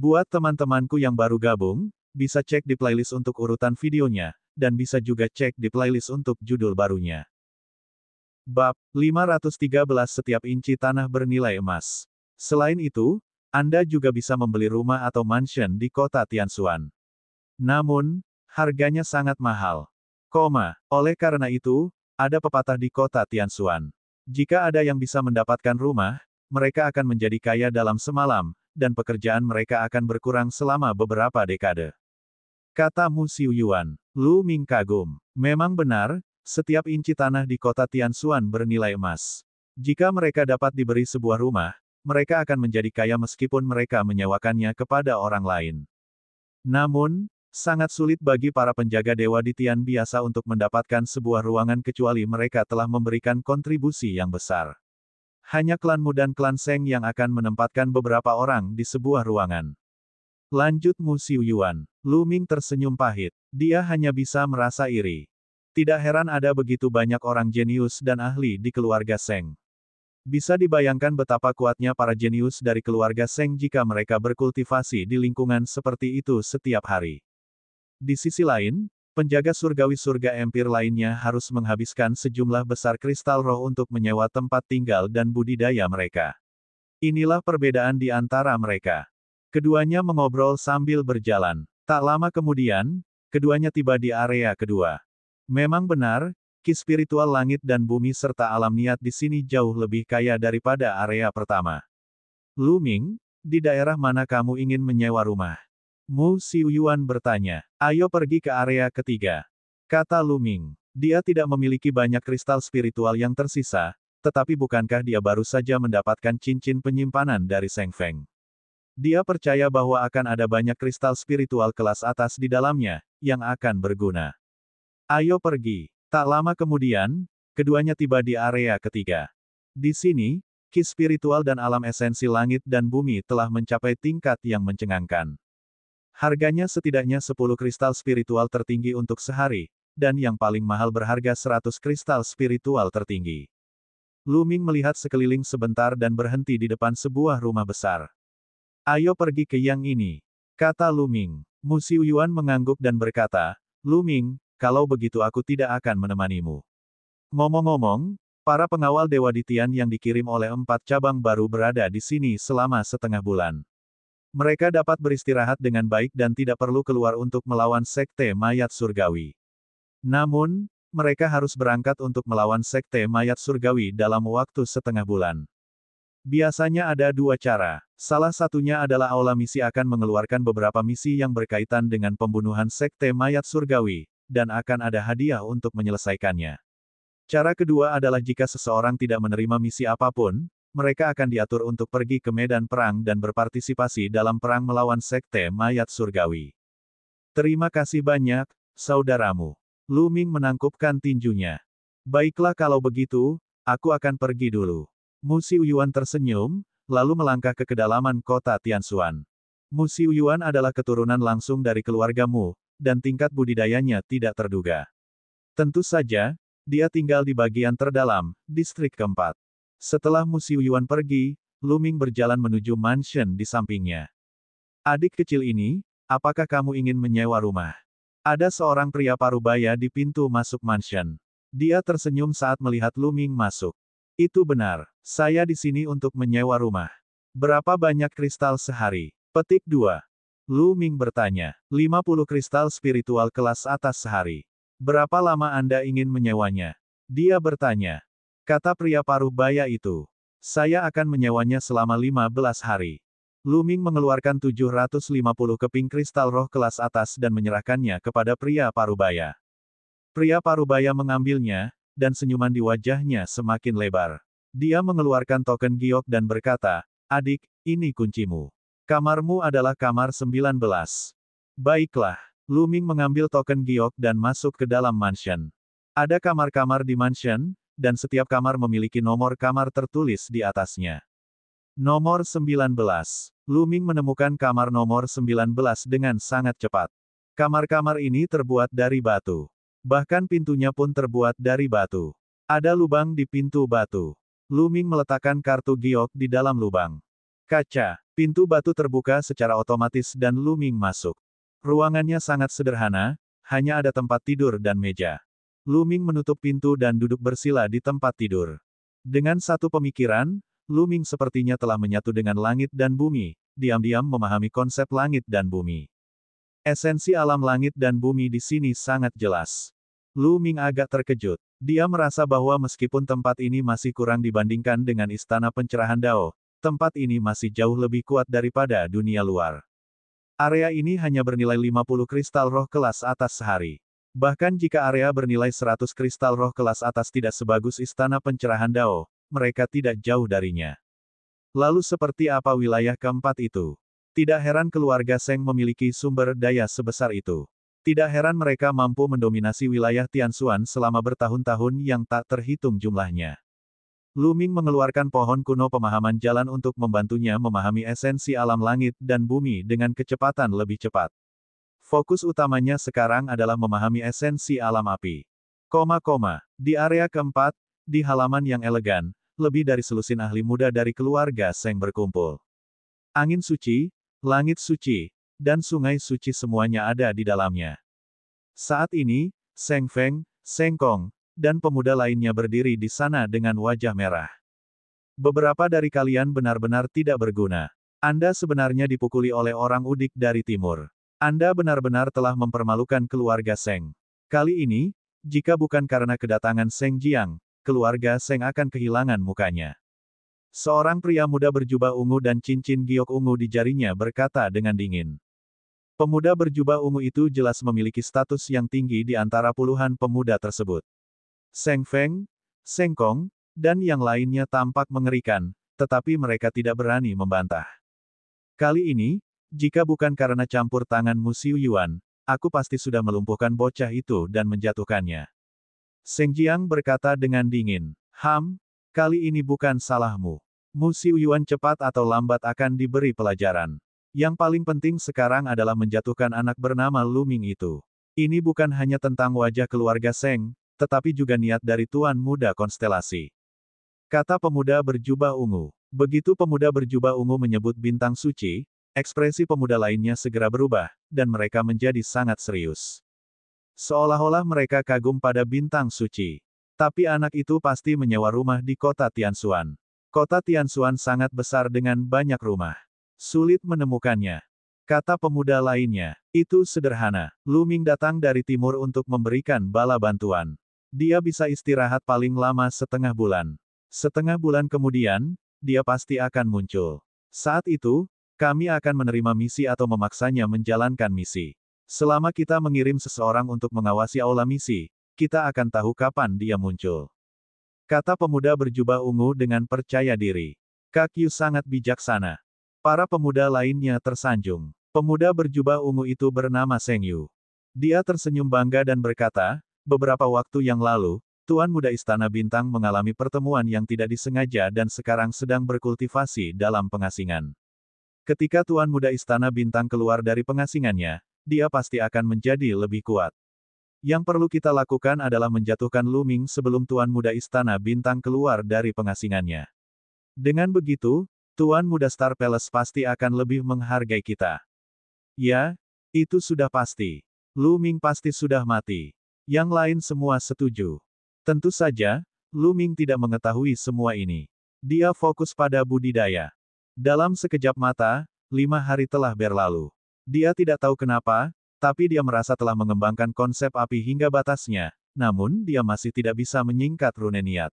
Buat teman-temanku yang baru gabung, bisa cek di playlist untuk urutan videonya, dan bisa juga cek di playlist untuk judul barunya. Bab 513 Setiap inci tanah bernilai emas. Selain itu, Anda juga bisa membeli rumah atau mansion di kota Tianshuan. Namun, harganya sangat mahal. Oleh karena itu, ada pepatah di kota Tianshuan. Jika ada yang bisa mendapatkan rumah, mereka akan menjadi kaya dalam semalam, dan pekerjaan mereka akan berkurang selama beberapa dekade. Kata Mu Xiuyuan. Lu Ming kagum. Memang benar, setiap inci tanah di kota Tianshuan bernilai emas. Jika mereka dapat diberi sebuah rumah, mereka akan menjadi kaya meskipun mereka menyewakannya kepada orang lain. Namun, sangat sulit bagi para penjaga dewa di Tian biasa untuk mendapatkan sebuah ruangan kecuali mereka telah memberikan kontribusi yang besar. Hanya klan Mu dan klan Seng yang akan menempatkan beberapa orang di sebuah ruangan. Lanjut Mu Xiuyuan. Lu Ming tersenyum pahit. Dia hanya bisa merasa iri. Tidak heran ada begitu banyak orang jenius dan ahli di keluarga Seng. Bisa dibayangkan betapa kuatnya para jenius dari keluarga Seng jika mereka berkultivasi di lingkungan seperti itu setiap hari. Di sisi lain, penjaga surgawi surga empir lainnya harus menghabiskan sejumlah besar kristal roh untuk menyewa tempat tinggal dan budidaya mereka. Inilah perbedaan di antara mereka. Keduanya mengobrol sambil berjalan. Tak lama kemudian, keduanya tiba di area kedua. Memang benar, ki spiritual langit dan bumi serta alam niat di sini jauh lebih kaya daripada area pertama. Lu Ming, di daerah mana kamu ingin menyewa rumah? Mu Xiuyuan bertanya. Ayo pergi ke area ketiga. Kata Lu Ming. Dia tidak memiliki banyak kristal spiritual yang tersisa, tetapi bukankah dia baru saja mendapatkan cincin penyimpanan dari Seng Feng? Dia percaya bahwa akan ada banyak kristal spiritual kelas atas di dalamnya, yang akan berguna. Ayo pergi. Tak lama kemudian, keduanya tiba di area ketiga. Di sini, ki spiritual dan alam esensi langit dan bumi telah mencapai tingkat yang mencengangkan. Harganya setidaknya 10 kristal spiritual tertinggi untuk sehari, dan yang paling mahal berharga 100 kristal spiritual tertinggi. Lu Ming melihat sekeliling sebentar dan berhenti di depan sebuah rumah besar. Ayo pergi ke yang ini, kata Lu Ming. Mu Xiuyuan mengangguk dan berkata, Lu Ming, kalau begitu aku tidak akan menemanimu. Ngomong-ngomong, para pengawal Dewa di Tian yang dikirim oleh 4 cabang baru berada di sini selama setengah bulan. Mereka dapat beristirahat dengan baik dan tidak perlu keluar untuk melawan Sekte Mayat Surgawi. Namun, mereka harus berangkat untuk melawan Sekte Mayat Surgawi dalam waktu setengah bulan. Biasanya ada 2 cara. Salah satunya adalah Aula Misi akan mengeluarkan beberapa misi yang berkaitan dengan pembunuhan Sekte Mayat Surgawi, dan akan ada hadiah untuk menyelesaikannya. Cara kedua adalah jika seseorang tidak menerima misi apapun, mereka akan diatur untuk pergi ke medan perang dan berpartisipasi dalam perang melawan Sekte Mayat Surgawi. Terima kasih banyak, saudaramu. Lu Ming menangkupkan tinjunya. Baiklah kalau begitu, aku akan pergi dulu. Mu Xiuyuan tersenyum, lalu melangkah ke kedalaman kota Tianshuan. Mu Xiuyuan adalah keturunan langsung dari keluarga Mu, dan tingkat budidayanya tidak terduga. Tentu saja, dia tinggal di bagian terdalam, distrik keempat. Setelah Mu Xiuyuan pergi, Lu Ming berjalan menuju mansion di sampingnya. Adik kecil ini, apakah kamu ingin menyewa rumah? Ada seorang pria parubaya di pintu masuk mansion. Dia tersenyum saat melihat Lu Ming masuk. Itu benar, saya di sini untuk menyewa rumah. Berapa banyak kristal sehari? Petik 2. Lu Ming bertanya. 50 kristal spiritual kelas atas sehari. Berapa lama Anda ingin menyewanya? Dia bertanya. Kata pria parubaya itu. Saya akan menyewanya selama 15 hari. Lu Ming mengeluarkan 750 keping kristal roh kelas atas dan menyerahkannya kepada pria parubaya. Pria parubaya mengambilnya, dan senyuman di wajahnya semakin lebar. Dia mengeluarkan token giok dan berkata, Adik, ini kuncimu. Kamarmu adalah kamar 19. Baiklah. Lu Ming mengambil token giok dan masuk ke dalam mansion. Ada kamar-kamar di mansion, dan setiap kamar memiliki nomor kamar tertulis di atasnya. Nomor 19. Lu Ming menemukan kamar nomor 19 dengan sangat cepat. Kamar-kamar ini terbuat dari batu. Bahkan pintunya pun terbuat dari batu. Ada lubang di pintu batu. Lu Ming meletakkan kartu giok di dalam lubang. Kaca. Pintu batu terbuka secara otomatis dan Lu Ming masuk. Ruangannya sangat sederhana, hanya ada tempat tidur dan meja. Lu Ming menutup pintu dan duduk bersila di tempat tidur. Dengan satu pemikiran, Lu Ming sepertinya telah menyatu dengan langit dan bumi, diam-diam memahami konsep langit dan bumi. Esensi alam langit dan bumi di sini sangat jelas. Lu Ming agak terkejut. Dia merasa bahwa meskipun tempat ini masih kurang dibandingkan dengan istana pencerahan Dao, tempat ini masih jauh lebih kuat daripada dunia luar. Area ini hanya bernilai 50 kristal roh kelas atas sehari. Bahkan jika area bernilai 100 kristal roh kelas atas tidak sebagus istana pencerahan Dao, mereka tidak jauh darinya. Lalu seperti apa wilayah keempat itu? Tidak heran keluarga Seng memiliki sumber daya sebesar itu. Tidak heran mereka mampu mendominasi wilayah Tianxuan selama bertahun-tahun yang tak terhitung jumlahnya. Lu Ming mengeluarkan pohon kuno pemahaman jalan untuk membantunya memahami esensi alam langit dan bumi dengan kecepatan lebih cepat. Fokus utamanya sekarang adalah memahami esensi alam api. Di area keempat, di halaman yang elegan, lebih dari selusin ahli muda dari keluarga Seng berkumpul. Angin suci, langit suci, dan sungai suci semuanya ada di dalamnya. Saat ini, Seng Feng, Seng Kong, dan pemuda lainnya berdiri di sana dengan wajah merah. Beberapa dari kalian benar-benar tidak berguna. Anda sebenarnya dipukuli oleh orang udik dari timur. Anda benar-benar telah mempermalukan keluarga Seng. Kali ini, jika bukan karena kedatangan Seng Jiang, keluarga Seng akan kehilangan mukanya. Seorang pria muda berjubah ungu dan cincin giok ungu di jarinya berkata dengan dingin. Pemuda berjubah ungu itu jelas memiliki status yang tinggi di antara puluhan pemuda tersebut. Seng Feng, Seng Kong, dan yang lainnya tampak mengerikan, tetapi mereka tidak berani membantah. Kali ini, jika bukan karena campur tangan Mu Xiu Yuan, aku pasti sudah melumpuhkan bocah itu dan menjatuhkannya. Seng Jiang berkata dengan dingin, kali ini bukan salahmu. Mu Xiu Yuan cepat atau lambat akan diberi pelajaran. Yang paling penting sekarang adalah menjatuhkan anak bernama Lu Ming itu. Ini bukan hanya tentang wajah keluarga Seng, tetapi juga niat dari Tuan Muda Konstelasi. Kata pemuda berjubah ungu. Begitu pemuda berjubah ungu menyebut bintang suci, ekspresi pemuda lainnya segera berubah, dan mereka menjadi sangat serius. Seolah-olah mereka kagum pada bintang suci. Tapi anak itu pasti menyewa rumah di kota Tianxuan. Kota Tianxuan sangat besar dengan banyak rumah. Sulit menemukannya. Kata pemuda lainnya, itu sederhana. Lu Ming datang dari timur untuk memberikan bala bantuan. Dia bisa istirahat paling lama setengah bulan. Setengah bulan kemudian, dia pasti akan muncul. Saat itu, kami akan menerima misi atau memaksanya menjalankan misi. Selama kita mengirim seseorang untuk mengawasi aula misi, kita akan tahu kapan dia muncul. Kata pemuda berjubah ungu dengan percaya diri. Kak Yu sangat bijaksana. Para pemuda lainnya tersanjung. Pemuda berjubah ungu itu bernama Seng Yu. Dia tersenyum bangga dan berkata, beberapa waktu yang lalu, Tuan Muda Istana Bintang mengalami pertemuan yang tidak disengaja dan sekarang sedang berkultivasi dalam pengasingan. Ketika Tuan Muda Istana Bintang keluar dari pengasingannya, dia pasti akan menjadi lebih kuat. Yang perlu kita lakukan adalah menjatuhkan Lu Ming sebelum Tuan Muda Istana Bintang keluar dari pengasingannya. Dengan begitu, Tuan Muda Star Palace pasti akan lebih menghargai kita. Ya, itu sudah pasti. Lu Ming pasti sudah mati. Yang lain semua setuju. Tentu saja, Lu Ming tidak mengetahui semua ini. Dia fokus pada budidaya. Dalam sekejap mata, 5 hari telah berlalu. Dia tidak tahu kenapa, tapi dia merasa telah mengembangkan konsep api hingga batasnya, namun dia masih tidak bisa menyingkat rune niat.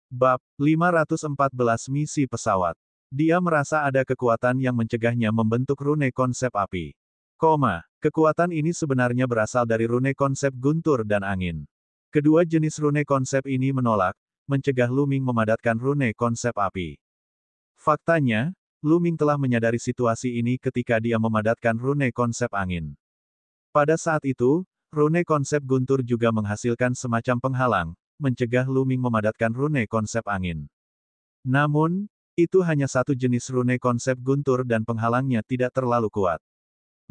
Bab 514 Misi Pesawat. Dia merasa ada kekuatan yang mencegahnya membentuk rune konsep api. Kekuatan ini sebenarnya berasal dari rune konsep guntur dan angin. Kedua jenis rune konsep ini menolak, mencegah Lu Ming memadatkan rune konsep api. Faktanya, Lu Ming telah menyadari situasi ini ketika dia memadatkan rune konsep angin. Pada saat itu, rune konsep guntur juga menghasilkan semacam penghalang, mencegah Lu Ming memadatkan rune konsep angin. Namun, itu hanya satu jenis rune konsep guntur dan penghalangnya tidak terlalu kuat.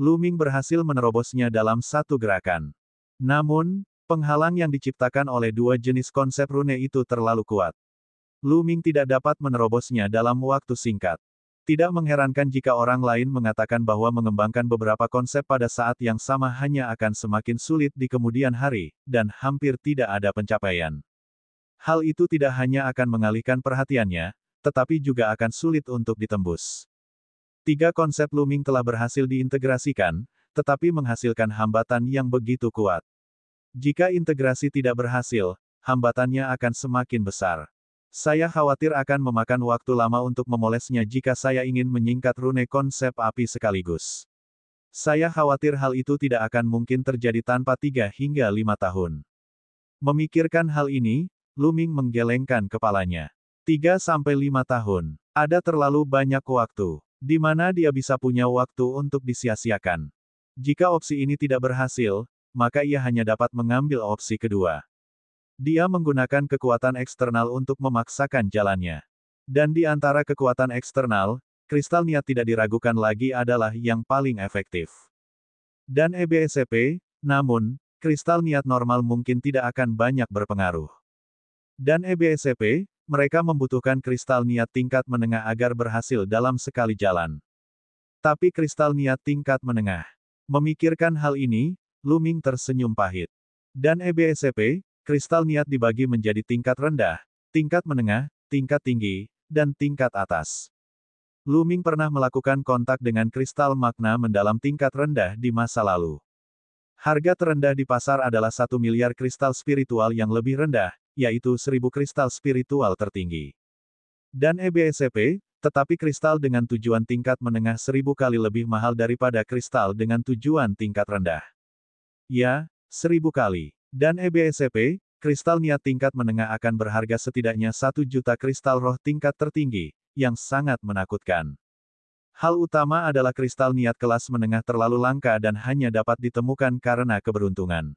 Lu Ming berhasil menerobosnya dalam satu gerakan. Namun, penghalang yang diciptakan oleh dua jenis konsep rune itu terlalu kuat. Lu Ming tidak dapat menerobosnya dalam waktu singkat. Tidak mengherankan jika orang lain mengatakan bahwa mengembangkan beberapa konsep pada saat yang sama hanya akan semakin sulit di kemudian hari, dan hampir tidak ada pencapaian. Hal itu tidak hanya akan mengalihkan perhatiannya, tetapi juga akan sulit untuk ditembus. 3 konsep Looming telah berhasil diintegrasikan, tetapi menghasilkan hambatan yang begitu kuat. Jika integrasi tidak berhasil, hambatannya akan semakin besar. Saya khawatir akan memakan waktu lama untuk memolesnya jika saya ingin menyingkat rune konsep api sekaligus. Saya khawatir hal itu tidak akan mungkin terjadi tanpa 3 hingga 5 tahun. Memikirkan hal ini, Looming menggelengkan kepalanya. 3-5 tahun. Ada terlalu banyak waktu, di mana dia bisa punya waktu untuk disia-siakan. Jika opsi ini tidak berhasil, maka ia hanya dapat mengambil opsi kedua. Dia menggunakan kekuatan eksternal untuk memaksakan jalannya. Dan di antara kekuatan eksternal, kristal niat tidak diragukan lagi adalah yang paling efektif. Dan EBSCP, namun, kristal niat normal mungkin tidak akan banyak berpengaruh. Dan EBSCP, mereka membutuhkan kristal niat tingkat menengah agar berhasil dalam sekali jalan. Tapi kristal niat tingkat menengah. Memikirkan hal ini, Looming tersenyum pahit. Dan EBSCP, kristal niat dibagi menjadi tingkat rendah, tingkat menengah, tingkat tinggi, dan tingkat atas. Looming pernah melakukan kontak dengan kristal makna mendalam tingkat rendah di masa lalu. Harga terendah di pasar adalah 1 miliar kristal spiritual yang lebih rendah, yaitu 1000 kristal spiritual tertinggi. Dan EBSCP, tetapi kristal dengan tujuan tingkat menengah 1000 kali lebih mahal daripada kristal dengan tujuan tingkat rendah. Ya, 1000 kali. Dan EBSCP, kristal niat tingkat menengah akan berharga setidaknya 1 juta kristal roh tingkat tertinggi, yang sangat menakutkan. Hal utama adalah kristal niat kelas menengah terlalu langka dan hanya dapat ditemukan karena keberuntungan.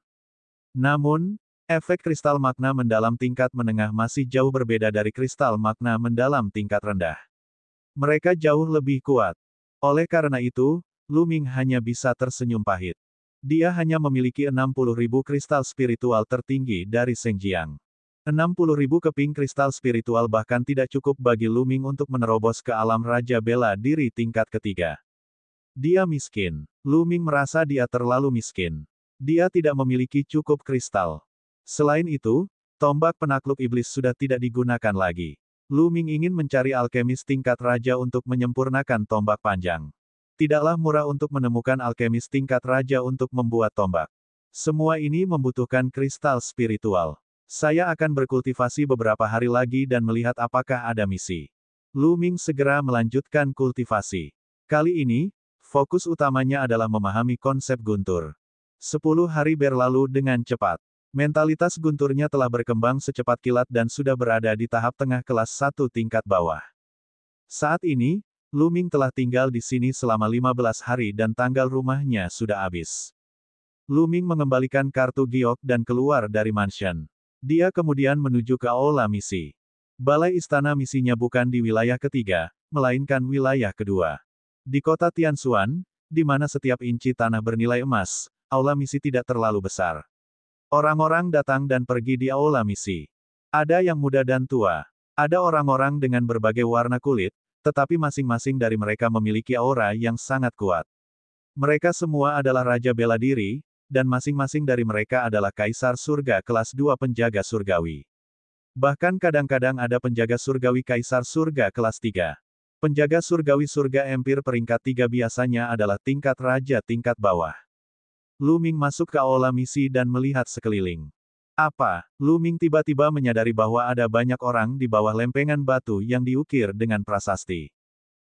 Namun, efek kristal makna mendalam tingkat menengah masih jauh berbeda dari kristal makna mendalam tingkat rendah. Mereka jauh lebih kuat. Oleh karena itu, Looming hanya bisa tersenyum pahit. Dia hanya memiliki 60.000 kristal spiritual tertinggi dari Zhengjiang. 60.000 keping kristal spiritual bahkan tidak cukup bagi Looming untuk menerobos ke alam Raja Bela Diri tingkat ketiga. Dia miskin. Looming merasa dia terlalu miskin. Dia tidak memiliki cukup kristal. Selain itu, tombak penakluk iblis sudah tidak digunakan lagi. Looming ingin mencari alkemis tingkat raja untuk menyempurnakan tombak panjang. Tidaklah murah untuk menemukan alkemis tingkat raja untuk membuat tombak. Semua ini membutuhkan kristal spiritual. Saya akan berkultivasi beberapa hari lagi dan melihat apakah ada misi. Looming segera melanjutkan kultivasi. Kali ini, fokus utamanya adalah memahami konsep guntur. 10 hari berlalu dengan cepat. Mentalitas gunturnya telah berkembang secepat kilat dan sudah berada di tahap tengah kelas 1 tingkat bawah. Saat ini, Looming telah tinggal di sini selama 15 hari dan tanggal rumahnya sudah habis. Looming mengembalikan kartu giok dan keluar dari mansion. Dia kemudian menuju ke aula misi. Balai istana misinya bukan di wilayah ketiga, melainkan wilayah kedua. Di kota Tianxuan, di mana setiap inci tanah bernilai emas, aula misi tidak terlalu besar. Orang-orang datang dan pergi di aula misi. Ada yang muda dan tua. Ada orang-orang dengan berbagai warna kulit, tetapi masing-masing dari mereka memiliki aura yang sangat kuat. Mereka semua adalah Raja Bela Diri, dan masing-masing dari mereka adalah Kaisar Surga kelas 2 penjaga surgawi. Bahkan kadang-kadang ada penjaga surgawi Kaisar Surga kelas 3. Penjaga surgawi surga empir peringkat 3 biasanya adalah tingkat raja tingkat bawah. Looming masuk ke aula misi dan melihat sekeliling. Apa? Looming tiba-tiba menyadari bahwa ada banyak orang di bawah lempengan batu yang diukir dengan prasasti.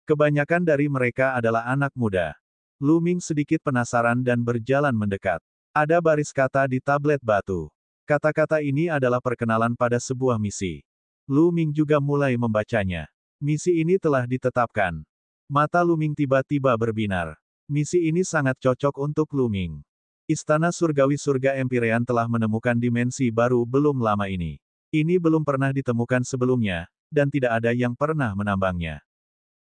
Kebanyakan dari mereka adalah anak muda. Looming sedikit penasaran dan berjalan mendekat. Ada baris kata di tablet batu. Kata-kata ini adalah perkenalan pada sebuah misi. Looming juga mulai membacanya. Misi ini telah ditetapkan. Mata Looming tiba-tiba berbinar. Misi ini sangat cocok untuk Looming. Istana Surgawi Surga Empyrean telah menemukan dimensi baru belum lama ini. Ini belum pernah ditemukan sebelumnya, dan tidak ada yang pernah menambangnya.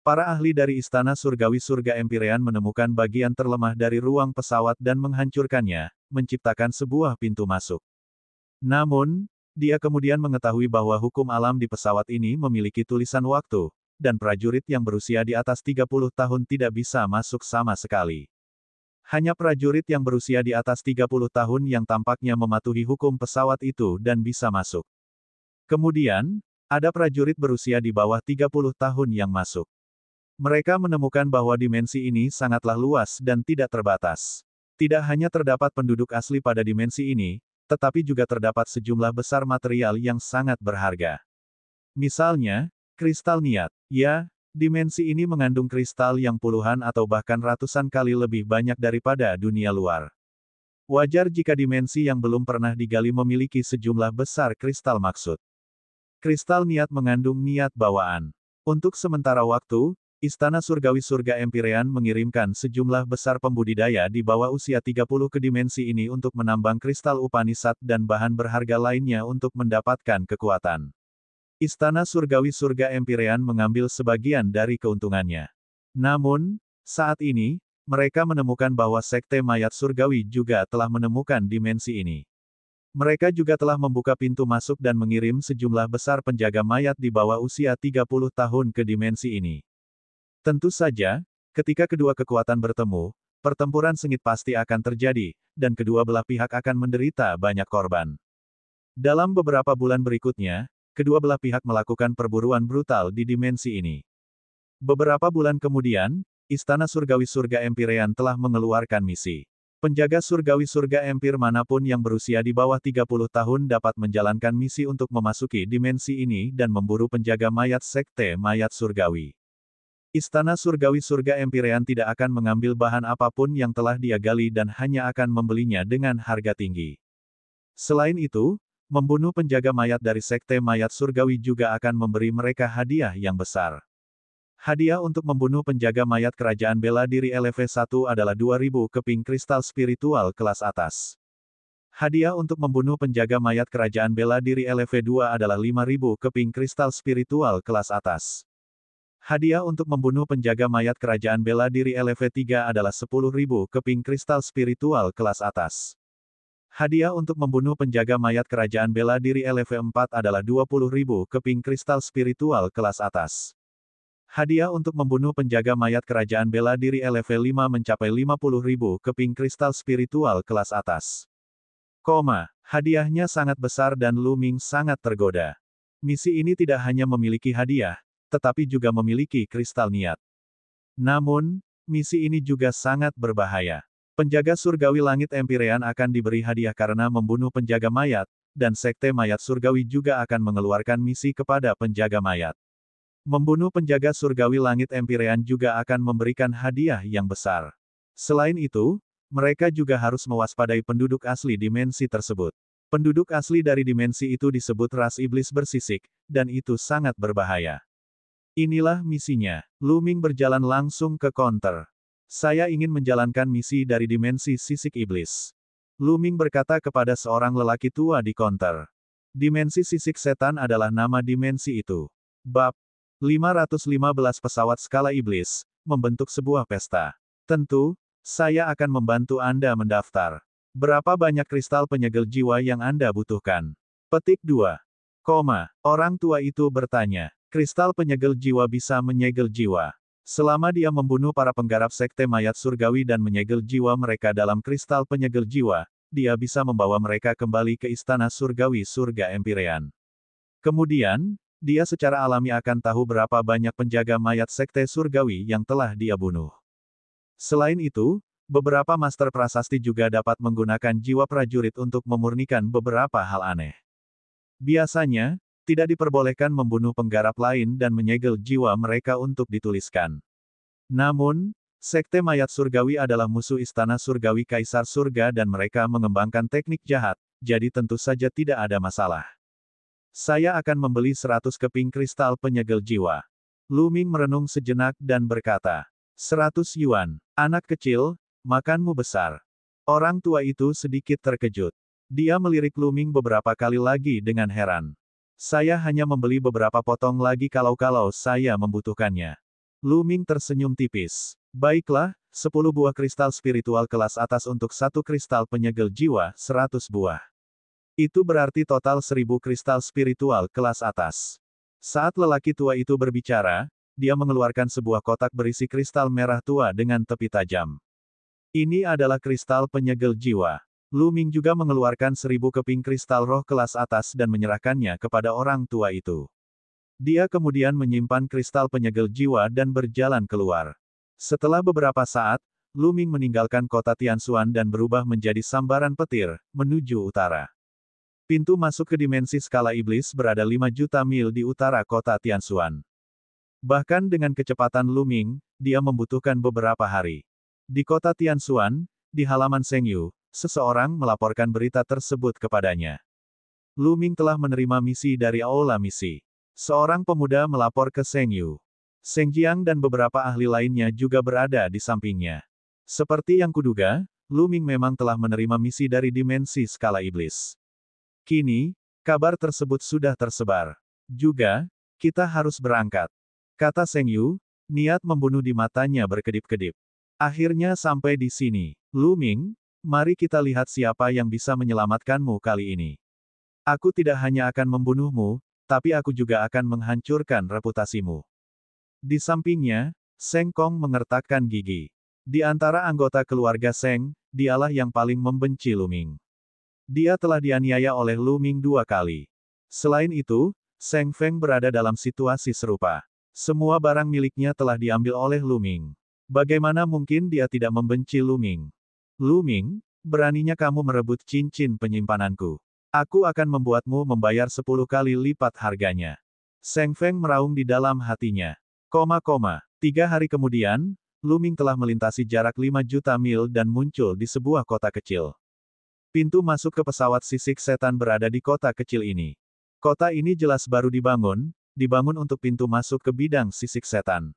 Para ahli dari Istana Surgawi Surga Empyrean menemukan bagian terlemah dari ruang pesawat dan menghancurkannya, menciptakan sebuah pintu masuk. Namun, dia kemudian mengetahui bahwa hukum alam di pesawat ini memiliki tulisan waktu, dan prajurit yang berusia di atas 30 tahun tidak bisa masuk sama sekali. Hanya prajurit yang berusia di atas 30 tahun yang tampaknya mematuhi hukum pesawat itu dan bisa masuk. Kemudian, ada prajurit berusia di bawah 30 tahun yang masuk. Mereka menemukan bahwa dimensi ini sangatlah luas dan tidak terbatas. Tidak hanya terdapat penduduk asli pada dimensi ini, tetapi juga terdapat sejumlah besar material yang sangat berharga. Misalnya, kristal niat. Ya, dimensi ini mengandung kristal yang puluhan atau bahkan ratusan kali lebih banyak daripada dunia luar. Wajar jika dimensi yang belum pernah digali memiliki sejumlah besar kristal maksud. Kristal niat mengandung niat bawaan. Untuk sementara waktu, Istana Surgawi Surga Empyrean mengirimkan sejumlah besar pembudidaya di bawah usia 30 ke dimensi ini untuk menambang kristal Upanishad dan bahan berharga lainnya untuk mendapatkan kekuatan. Istana Surgawi Surga Empyrean mengambil sebagian dari keuntungannya. Namun, saat ini, mereka menemukan bahwa Sekte Mayat Surgawi juga telah menemukan dimensi ini. Mereka juga telah membuka pintu masuk dan mengirim sejumlah besar penjaga mayat di bawah usia 30 tahun ke dimensi ini. Tentu saja, ketika kedua kekuatan bertemu, pertempuran sengit pasti akan terjadi, dan kedua belah pihak akan menderita banyak korban. Dalam beberapa bulan berikutnya, kedua belah pihak melakukan perburuan brutal di dimensi ini. Beberapa bulan kemudian, Istana Surgawi Surga Empyrean telah mengeluarkan misi. Penjaga Surgawi Surga Empir manapun yang berusia di bawah 30 tahun dapat menjalankan misi untuk memasuki dimensi ini dan memburu penjaga mayat Sekte Mayat Surgawi. Istana Surgawi Surga Empyrean tidak akan mengambil bahan apapun yang telah dia gali dan hanya akan membelinya dengan harga tinggi. Selain itu, membunuh penjaga mayat dari Sekte Mayat Surgawi juga akan memberi mereka hadiah yang besar. Hadiah untuk membunuh penjaga mayat Kerajaan Bela Diri LV1 adalah 2000 keping kristal spiritual kelas atas. Hadiah untuk membunuh penjaga mayat Kerajaan Bela Diri LV2 adalah 5000 keping kristal spiritual kelas atas. Hadiah untuk membunuh penjaga mayat Kerajaan Bela Diri LV3 adalah 10.000 keping kristal spiritual kelas atas. Hadiah untuk membunuh penjaga mayat Kerajaan Bela Diri LV4 adalah 20.000 keping kristal spiritual kelas atas. Hadiah untuk membunuh penjaga mayat Kerajaan Bela Diri LV5 mencapai 50.000 keping kristal spiritual kelas atas. Hadiahnya sangat besar dan Lu Ming sangat tergoda. Misi ini tidak hanya memiliki hadiah, tetapi juga memiliki kristal niat. Namun, misi ini juga sangat berbahaya. Penjaga Surgawi Langit Empyrean akan diberi hadiah karena membunuh penjaga mayat, dan Sekte Mayat Surgawi juga akan mengeluarkan misi kepada penjaga mayat. Membunuh penjaga Surgawi Langit Empyrean juga akan memberikan hadiah yang besar. Selain itu, mereka juga harus mewaspadai penduduk asli dimensi tersebut. Penduduk asli dari dimensi itu disebut ras iblis bersisik, dan itu sangat berbahaya. Inilah misinya. Lu Ming berjalan langsung ke counter. Saya ingin menjalankan misi dari dimensi sisik iblis. Lu Ming berkata kepada seorang lelaki tua di counter. Dimensi sisik setan adalah nama dimensi itu. Bab 515 pesawat skala iblis, membentuk sebuah pesta. Tentu, saya akan membantu Anda mendaftar. Berapa banyak kristal penyegel jiwa yang Anda butuhkan? Petik 2. Orang tua itu bertanya. Kristal penyegel jiwa bisa menyegel jiwa. Selama dia membunuh para penggarap Sekte Mayat Surgawi dan menyegel jiwa mereka dalam kristal penyegel jiwa, dia bisa membawa mereka kembali ke Istana Surgawi Surga Empyrean. Kemudian, dia secara alami akan tahu berapa banyak penjaga mayat Sekte Surgawi yang telah dia bunuh. Selain itu, beberapa master prasasti juga dapat menggunakan jiwa prajurit untuk memurnikan beberapa hal aneh. Biasanya, tidak diperbolehkan membunuh penggarap lain dan menyegel jiwa mereka untuk dituliskan. Namun, Sekte Mayat Surgawi adalah musuh Istana Surgawi Kaisar Surga dan mereka mengembangkan teknik jahat, jadi tentu saja tidak ada masalah. Saya akan membeli 100 keping kristal penyegel jiwa. Lu Ming merenung sejenak dan berkata, 100 yuan, anak kecil, makanmu besar. Orang tua itu sedikit terkejut. Dia melirik Lu Ming beberapa kali lagi dengan heran. Saya hanya membeli beberapa potong lagi kalau saya membutuhkannya. Lu Ming tersenyum tipis. Baiklah, 10 buah kristal spiritual kelas atas untuk satu kristal penyegel jiwa, 100 buah. Itu berarti total 1000 kristal spiritual kelas atas. Saat lelaki tua itu berbicara, dia mengeluarkan sebuah kotak berisi kristal merah tua dengan tepi tajam. Ini adalah kristal penyegel jiwa. Lu Ming juga mengeluarkan 1000 keping kristal roh kelas atas dan menyerahkannya kepada orang tua itu. Dia kemudian menyimpan kristal penyegel jiwa dan berjalan keluar. Setelah beberapa saat, Lu Ming meninggalkan kota Tianshuan dan berubah menjadi sambaran petir, menuju utara. Pintu masuk ke dimensi skala iblis berada 5 juta mil di utara kota Tianshuan. Bahkan dengan kecepatan Lu Ming, dia membutuhkan beberapa hari. Di kota Tianshuan, di halaman Seng Yu, seseorang melaporkan berita tersebut kepadanya. Lu Ming telah menerima misi dari Aula Misi. Seorang pemuda melapor ke Seng Yu. Seng Jiang dan beberapa ahli lainnya juga berada di sampingnya. Seperti yang kuduga, Lu Ming memang telah menerima misi dari dimensi skala iblis. Kini, kabar tersebut sudah tersebar. Juga, kita harus berangkat. Kata Seng Yu, niat membunuh di matanya berkedip-kedip. Akhirnya sampai di sini. Lu Ming, mari kita lihat siapa yang bisa menyelamatkanmu kali ini. Aku tidak hanya akan membunuhmu, tapi aku juga akan menghancurkan reputasimu. Di sampingnya, Seng Kong mengertakkan gigi. Di antara anggota keluarga Seng, dialah yang paling membenci Lu Ming. Dia telah dianiaya oleh Lu Ming 2 kali. Selain itu, Seng Feng berada dalam situasi serupa. Semua barang miliknya telah diambil oleh Lu Ming. Bagaimana mungkin dia tidak membenci Lu Ming? Lu Ming, beraninya kamu merebut cincin penyimpananku. Aku akan membuatmu membayar 10 kali lipat harganya. Seng Feng meraung di dalam hatinya. 3 hari kemudian, Lu Ming telah melintasi jarak 5 juta mil dan muncul di sebuah kota kecil. Pintu masuk ke pesawat sisik setan berada di kota kecil ini. Kota ini jelas baru dibangun untuk pintu masuk ke bidang sisik setan.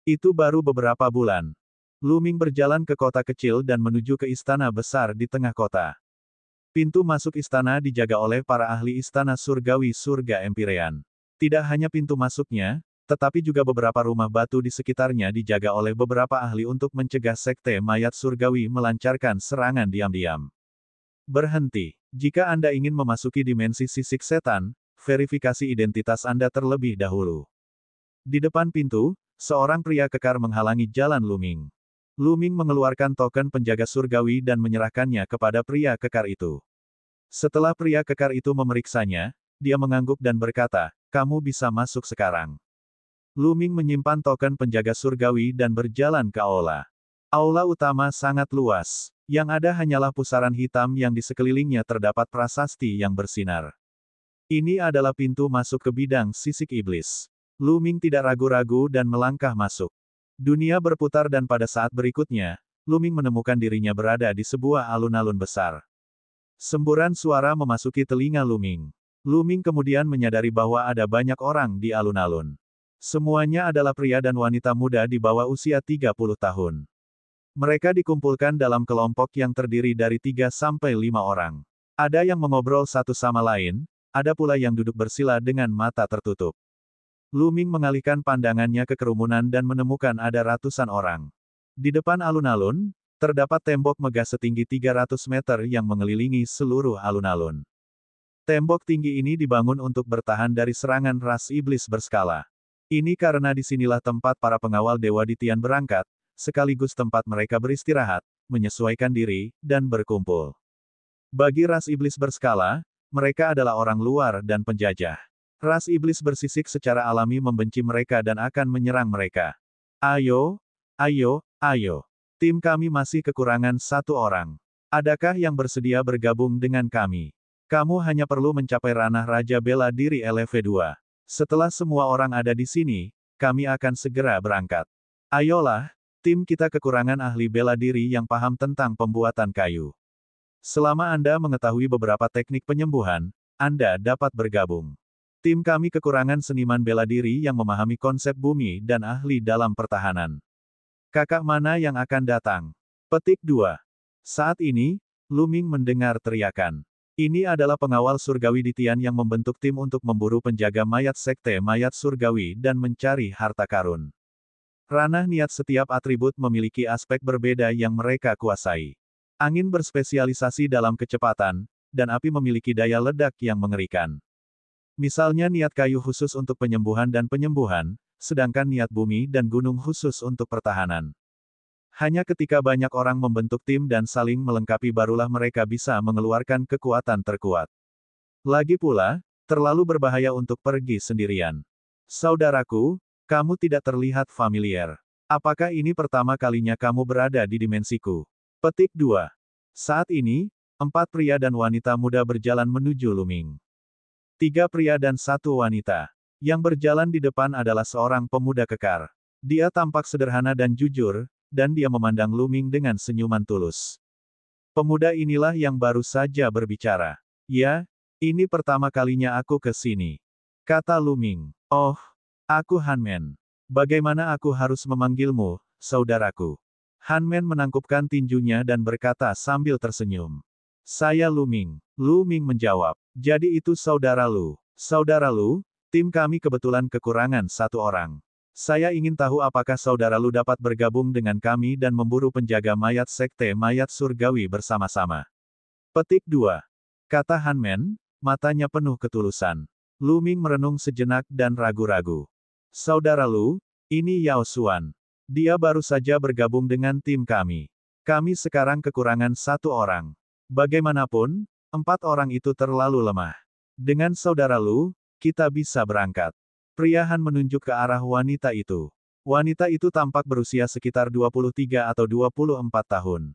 Itu baru beberapa bulan. Lu Ming berjalan ke kota kecil dan menuju ke istana besar di tengah kota. Pintu masuk istana dijaga oleh para ahli istana surgawi surga Empyrean. Tidak hanya pintu masuknya, tetapi juga beberapa rumah batu di sekitarnya dijaga oleh beberapa ahli untuk mencegah sekte mayat surgawi melancarkan serangan diam-diam. Berhenti. Jika Anda ingin memasuki dimensi sisik setan, verifikasi identitas Anda terlebih dahulu. Di depan pintu, seorang pria kekar menghalangi jalan Lu Ming. Lu Ming mengeluarkan token penjaga surgawi dan menyerahkannya kepada pria kekar itu. Setelah pria kekar itu memeriksanya, dia mengangguk dan berkata, "Kamu bisa masuk sekarang." Lu Ming menyimpan token penjaga surgawi dan berjalan ke aula. Aula utama sangat luas. Yang ada hanyalah pusaran hitam yang di sekelilingnya terdapat prasasti yang bersinar. Ini adalah pintu masuk ke bidang sisik iblis. Lu Ming tidak ragu-ragu dan melangkah masuk. Dunia berputar dan pada saat berikutnya, Lu Ming menemukan dirinya berada di sebuah alun-alun besar. Semburan suara memasuki telinga Lu Ming. Lu Ming kemudian menyadari bahwa ada banyak orang di alun-alun. Semuanya adalah pria dan wanita muda di bawah usia 30 tahun. Mereka dikumpulkan dalam kelompok yang terdiri dari 3-5 orang. Ada yang mengobrol satu sama lain, ada pula yang duduk bersila dengan mata tertutup. Lu Ming mengalihkan pandangannya ke kerumunan dan menemukan ada ratusan orang. Di depan alun-alun, terdapat tembok megah setinggi 300 meter yang mengelilingi seluruh alun-alun. Tembok tinggi ini dibangun untuk bertahan dari serangan ras iblis berskala. Ini karena disinilah tempat para pengawal Dewa Ditian berangkat, sekaligus tempat mereka beristirahat, menyesuaikan diri, dan berkumpul. Bagi ras iblis berskala, mereka adalah orang luar dan penjajah. Ras iblis bersisik secara alami membenci mereka dan akan menyerang mereka. Ayo, ayo, ayo. Tim kami masih kekurangan 1 orang. Adakah yang bersedia bergabung dengan kami? Kamu hanya perlu mencapai ranah Raja Bela Diri LV2. Setelah semua orang ada di sini, kami akan segera berangkat. Ayolah, tim kita kekurangan ahli bela diri yang paham tentang pembuatan kayu. Selama Anda mengetahui beberapa teknik penyembuhan, Anda dapat bergabung. Tim kami kekurangan seniman bela diri yang memahami konsep bumi dan ahli dalam pertahanan. Kakak mana yang akan datang? Petik 2. Saat ini, Lu Ming mendengar teriakan. Ini adalah pengawal surgawi Ditian yang membentuk tim untuk memburu penjaga mayat sekte mayat surgawi dan mencari harta karun. Ranah niat setiap atribut memiliki aspek berbeda yang mereka kuasai. Angin berspesialisasi dalam kecepatan, dan api memiliki daya ledak yang mengerikan. Misalnya niat kayu khusus untuk penyembuhan dan penyembuhan, sedangkan niat bumi dan gunung khusus untuk pertahanan. Hanya ketika banyak orang membentuk tim dan saling melengkapi barulah mereka bisa mengeluarkan kekuatan terkuat. Lagi pula, terlalu berbahaya untuk pergi sendirian. Saudaraku, kamu tidak terlihat familiar. Apakah ini pertama kalinya kamu berada di dimensiku? Petik 2. Saat ini, 4 pria dan wanita muda berjalan menuju Luming. 3 pria dan 1 wanita. Yang berjalan di depan adalah seorang pemuda kekar. Dia tampak sederhana dan jujur, dan dia memandang Luming dengan senyuman tulus. Pemuda inilah yang baru saja berbicara. Ya, ini pertama kalinya aku ke sini. Kata Luming. Oh, aku Hanmen. Bagaimana aku harus memanggilmu, saudaraku? Hanmen menangkupkan tinjunya dan berkata sambil tersenyum. Saya Luming. Luming menjawab. Jadi itu saudara Lu. Saudara Lu, tim kami kebetulan kekurangan 1 orang. Saya ingin tahu apakah saudara Lu dapat bergabung dengan kami dan memburu penjaga mayat sekte mayat surgawi bersama-sama. Petik 2. Kata Hanmen, matanya penuh ketulusan. Luming merenung sejenak dan ragu-ragu. Saudara Lu, ini Yao Xuan. Dia baru saja bergabung dengan tim kami. Kami sekarang kekurangan 1 orang. Bagaimanapun, 4 orang itu terlalu lemah. Dengan saudara Lu, kita bisa berangkat. Pria Han menunjuk ke arah wanita itu. Wanita itu tampak berusia sekitar 23 atau 24 tahun.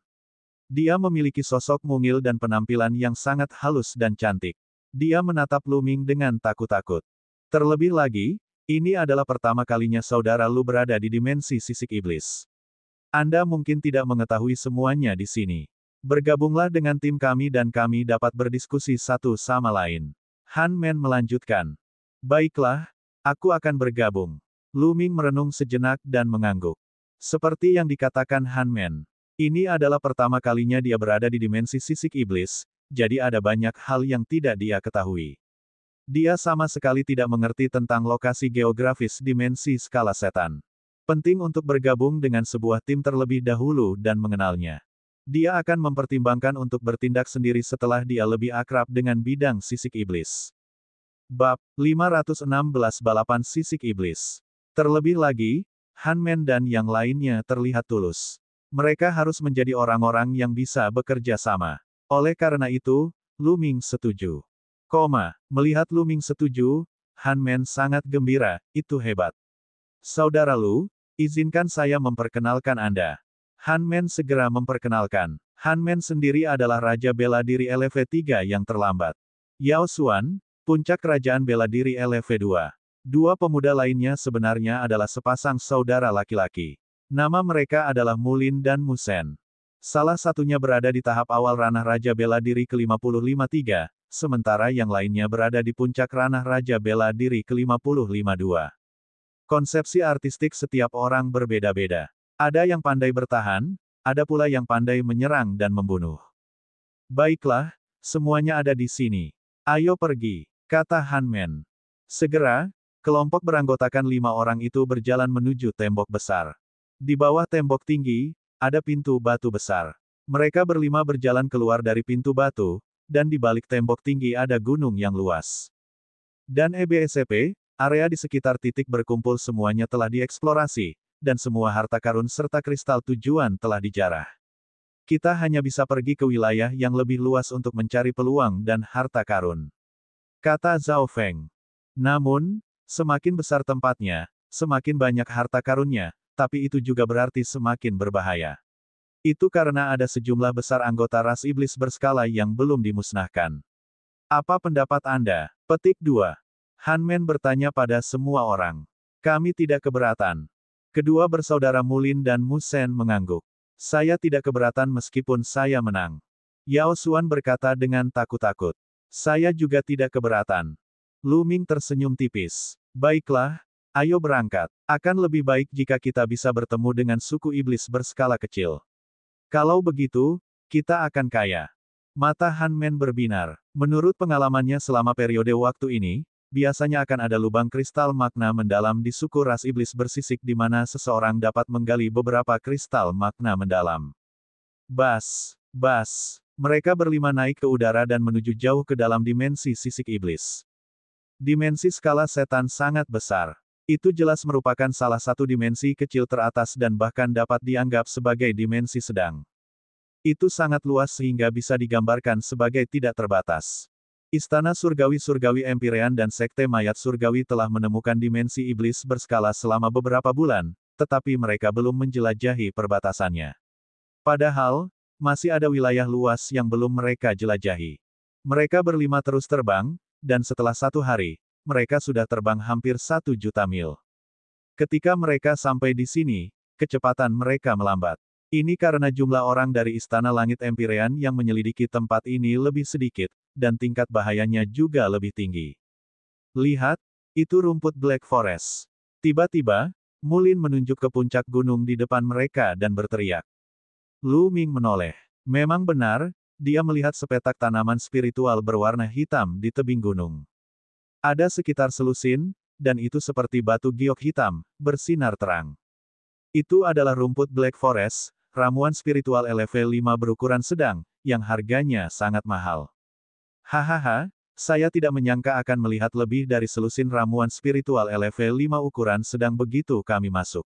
Dia memiliki sosok mungil dan penampilan yang sangat halus dan cantik. Dia menatap Luming dengan takut-takut. Terlebih lagi, ini adalah pertama kalinya saudara Lu berada di dimensi sisik iblis. Anda mungkin tidak mengetahui semuanya di sini. Bergabunglah dengan tim kami dan kami dapat berdiskusi satu sama lain. Hanmen melanjutkan. Baiklah, aku akan bergabung. Luming merenung sejenak dan mengangguk. Seperti yang dikatakan Hanmen, ini adalah pertama kalinya dia berada di dimensi sisik iblis, jadi ada banyak hal yang tidak dia ketahui. Dia sama sekali tidak mengerti tentang lokasi geografis dimensi skala setan. Penting untuk bergabung dengan sebuah tim terlebih dahulu dan mengenalnya. Dia akan mempertimbangkan untuk bertindak sendiri setelah dia lebih akrab dengan bidang sisik iblis. Bab 516 Balapan Sisik Iblis. Terlebih lagi, Hanmen dan yang lainnya terlihat tulus. Mereka harus menjadi orang-orang yang bisa bekerja sama. Oleh karena itu, Luming setuju. Melihat Luming setuju, Hanmen sangat gembira, itu hebat. Saudara Lu, izinkan saya memperkenalkan Anda. Hanmen segera memperkenalkan. Hanmen sendiri adalah Raja Bela Diri LV3 yang terlambat. Yao Xuan, puncak kerajaan bela diri LV2. 2 pemuda lainnya sebenarnya adalah sepasang saudara laki-laki. Nama mereka adalah Mulin dan Musen. Salah satunya berada di tahap awal ranah Raja Bela Diri ke-55-3, sementara yang lainnya berada di puncak ranah Raja Bela Diri ke-55-2. Konsepsi artistik setiap orang berbeda-beda. Ada yang pandai bertahan, ada pula yang pandai menyerang dan membunuh. Baiklah, semuanya ada di sini. Ayo pergi, kata Hanmen. Segera, kelompok beranggotakan 5 orang itu berjalan menuju tembok besar. Di bawah tembok tinggi, ada pintu batu besar. Mereka berlima berjalan keluar dari pintu batu, dan di balik tembok tinggi ada gunung yang luas. Dan EBSCP, area di sekitar titik berkumpul semuanya telah dieksplorasi, dan semua harta karun serta kristal tujuan telah dijarah. Kita hanya bisa pergi ke wilayah yang lebih luas untuk mencari peluang dan harta karun. Kata Zhao Feng. Namun, semakin besar tempatnya, semakin banyak harta karunnya, tapi itu juga berarti semakin berbahaya. Itu karena ada sejumlah besar anggota ras iblis berskala yang belum dimusnahkan. Apa pendapat Anda? Petik 2. Hanmen bertanya pada semua orang. Kami tidak keberatan. Kedua bersaudara Mulin dan Musen mengangguk. Saya tidak keberatan meskipun saya menang. Yao Xuan berkata dengan takut-takut. Saya juga tidak keberatan. Luming tersenyum tipis. Baiklah, ayo berangkat. Akan lebih baik jika kita bisa bertemu dengan suku iblis berskala kecil. Kalau begitu, kita akan kaya. Mata Hanmen berbinar. Menurut pengalamannya selama periode waktu ini, biasanya akan ada lubang kristal makna mendalam di suku ras iblis bersisik di mana seseorang dapat menggali beberapa kristal makna mendalam. Bas. Mereka berlima naik ke udara dan menuju jauh ke dalam dimensi sisik iblis. Dimensi skala setan sangat besar. Itu jelas merupakan salah satu dimensi kecil teratas dan bahkan dapat dianggap sebagai dimensi sedang. Itu sangat luas sehingga bisa digambarkan sebagai tidak terbatas. Istana Surgawi-Surgawi Empyrean dan Sekte Mayat Surgawi telah menemukan dimensi iblis berskala selama beberapa bulan, tetapi mereka belum menjelajahi perbatasannya. Padahal, masih ada wilayah luas yang belum mereka jelajahi. Mereka berlima terus terbang, dan setelah 1 hari, mereka sudah terbang hampir 1 juta mil. Ketika mereka sampai di sini, kecepatan mereka melambat. Ini karena jumlah orang dari Istana Langit Empyrean yang menyelidiki tempat ini lebih sedikit, dan tingkat bahayanya juga lebih tinggi. Lihat, itu rumput Black Forest. Tiba-tiba, Mulin menunjuk ke puncak gunung di depan mereka dan berteriak. Lu Ming menoleh. Memang benar, dia melihat sepetak tanaman spiritual berwarna hitam di tebing gunung. Ada sekitar selusin, dan itu seperti batu giok hitam, bersinar terang. Itu adalah rumput Black Forest, ramuan spiritual level 5 berukuran sedang, yang harganya sangat mahal. Hahaha, saya tidak menyangka akan melihat lebih dari selusin ramuan spiritual level 5 ukuran sedang begitu kami masuk.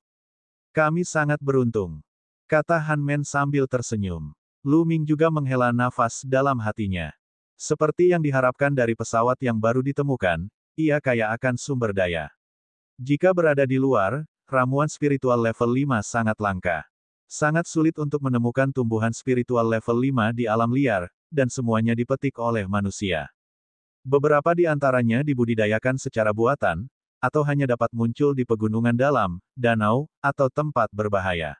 Kami sangat beruntung, kata Han Men sambil tersenyum. Lu Ming juga menghela nafas dalam hatinya. Seperti yang diharapkan dari pesawat yang baru ditemukan, ia kaya akan sumber daya. Jika berada di luar, ramuan spiritual level 5 sangat langka. Sangat sulit untuk menemukan tumbuhan spiritual level 5 di alam liar, dan semuanya dipetik oleh manusia. Beberapa di antaranya dibudidayakan secara buatan, atau hanya dapat muncul di pegunungan dalam, danau, atau tempat berbahaya.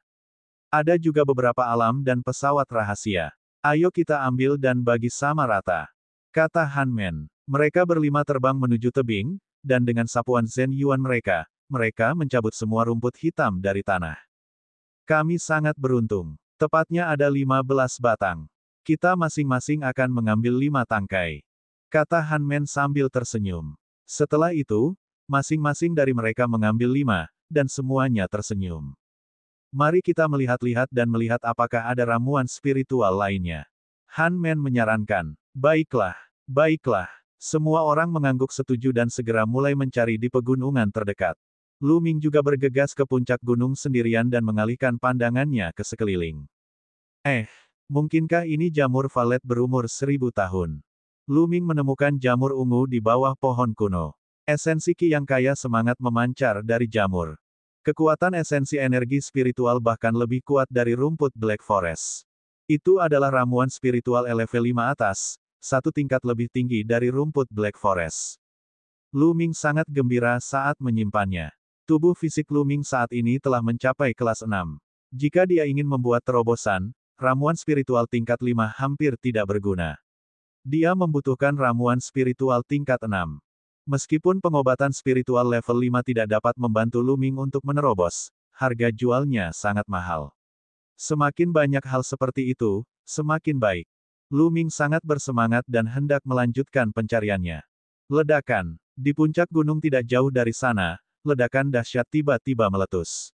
Ada juga beberapa alam dan pesawat rahasia. Ayo kita ambil dan bagi sama rata, kata Han Men. Mereka berlima terbang menuju tebing, dan dengan sapuan Zhen Yuan mereka mencabut semua rumput hitam dari tanah. Kami sangat beruntung. Tepatnya ada 15 batang. Kita masing-masing akan mengambil 5 tangkai, kata Han Men sambil tersenyum. Setelah itu, masing-masing dari mereka mengambil 5, dan semuanya tersenyum. Mari kita melihat-lihat dan melihat apakah ada ramuan spiritual lainnya. Han Men menyarankan. Baiklah, baiklah. Semua orang mengangguk setuju dan segera mulai mencari di pegunungan terdekat. Lu Ming juga bergegas ke puncak gunung sendirian dan mengalihkan pandangannya ke sekeliling. Mungkinkah ini jamur valet berumur 1000 tahun? Lu Ming menemukan jamur ungu di bawah pohon kuno. Esensi Qi yang kaya semangat memancar dari jamur. Kekuatan esensi energi spiritual bahkan lebih kuat dari rumput Black Forest. Itu adalah ramuan spiritual level 5 atas, 1 tingkat lebih tinggi dari rumput Black Forest. Lu Ming sangat gembira saat menyimpannya. Tubuh fisik Lu Ming saat ini telah mencapai kelas 6. Jika dia ingin membuat terobosan, ramuan spiritual tingkat 5 hampir tidak berguna. Dia membutuhkan ramuan spiritual tingkat 6. Meskipun pengobatan spiritual level 5 tidak dapat membantu Lu Ming untuk menerobos, harga jualnya sangat mahal. Semakin banyak hal seperti itu, semakin baik. Lu Ming sangat bersemangat dan hendak melanjutkan pencariannya. Ledakan. Di puncak gunung tidak jauh dari sana, ledakan dahsyat tiba-tiba meletus.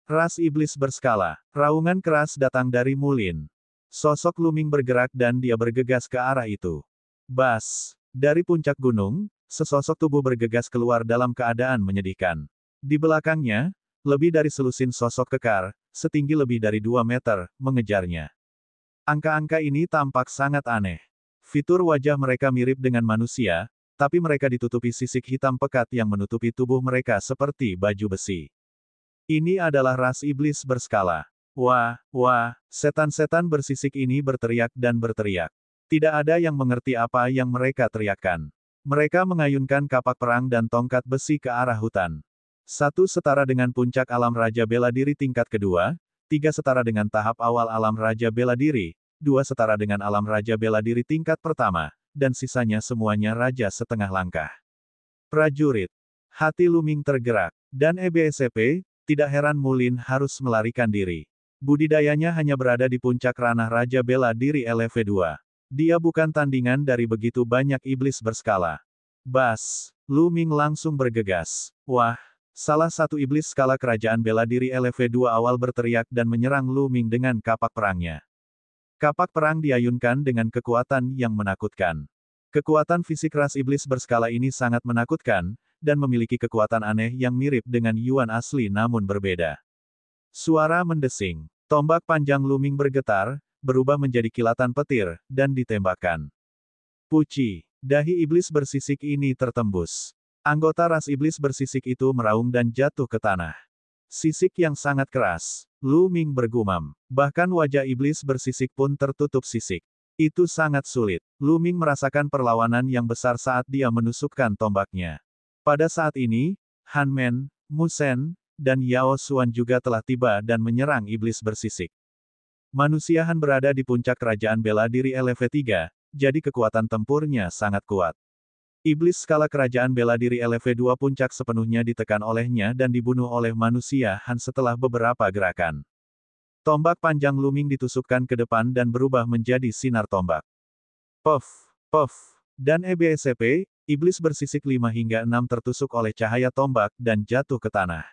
Ras iblis berskala. Raungan keras datang dari Mulin. Sosok Lu Ming bergerak dan dia bergegas ke arah itu. Bas. Dari puncak gunung, sesosok tubuh bergegas keluar dalam keadaan menyedihkan. Di belakangnya, lebih dari selusin sosok kekar, setinggi lebih dari 2 meter, mengejarnya. Angka-angka ini tampak sangat aneh. Fitur wajah mereka mirip dengan manusia, tapi mereka ditutupi sisik hitam pekat yang menutupi tubuh mereka seperti baju besi. Ini adalah ras iblis berskala. Wah, setan-setan bersisik ini berteriak dan berteriak. Tidak ada yang mengerti apa yang mereka teriakkan. Mereka mengayunkan kapak perang dan tongkat besi ke arah hutan. 1 setara dengan puncak alam Raja Bela Diri tingkat kedua, 3 setara dengan tahap awal alam Raja Bela Diri, 2 setara dengan alam Raja Bela Diri tingkat pertama, dan sisanya semuanya raja setengah langkah. Prajurit. Hati Lu Ming tergerak. Dan EBSP, tidak heran Mulin harus melarikan diri. Budidayanya hanya berada di puncak ranah Raja Bela Diri LV2. Dia bukan tandingan dari begitu banyak iblis berskala. Bas. Lu Ming langsung bergegas. Wah. Salah satu iblis skala kerajaan bela diri LV2 awal berteriak dan menyerang Lu Ming dengan kapak perangnya. Kapak perang diayunkan dengan kekuatan yang menakutkan. Kekuatan fisik ras iblis berskala ini sangat menakutkan, dan memiliki kekuatan aneh yang mirip dengan Yuan asli namun berbeda. Suara mendesing. Tombak panjang Luming bergetar, berubah menjadi kilatan petir, dan ditembakkan. Puci. Dahi iblis bersisik ini tertembus. Anggota ras iblis bersisik itu meraung dan jatuh ke tanah. Sisik yang sangat keras. Luming bergumam. Bahkan wajah iblis bersisik pun tertutup sisik. Itu sangat sulit. Luming merasakan perlawanan yang besar saat dia menusukkan tombaknya. Pada saat ini, Han Men, Mu Sen, dan Yao Xuan juga telah tiba dan menyerang iblis bersisik. Manusia Han berada di puncak kerajaan bela diri LV3, jadi kekuatan tempurnya sangat kuat. Iblis skala kerajaan bela diri LV2 puncak sepenuhnya ditekan olehnya dan dibunuh oleh manusia Han setelah beberapa gerakan. Tombak panjang Luming ditusukkan ke depan dan berubah menjadi sinar tombak. Puff, puff, dan EBSCP, iblis bersisik 5 hingga 6 tertusuk oleh cahaya tombak dan jatuh ke tanah.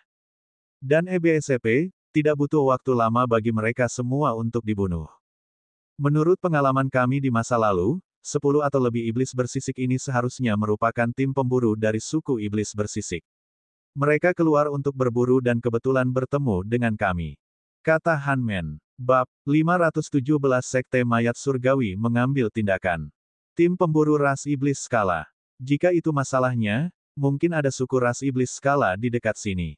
Dan EBSCP, tidak butuh waktu lama bagi mereka semua untuk dibunuh. Menurut pengalaman kami di masa lalu, 10 atau lebih iblis bersisik ini seharusnya merupakan tim pemburu dari suku iblis bersisik. Mereka keluar untuk berburu dan kebetulan bertemu dengan kami. Kata Han Men. Bab 517 Sekte Mayat Surgawi mengambil tindakan. Tim pemburu ras iblis skala. Jika itu masalahnya, mungkin ada suku ras iblis skala di dekat sini.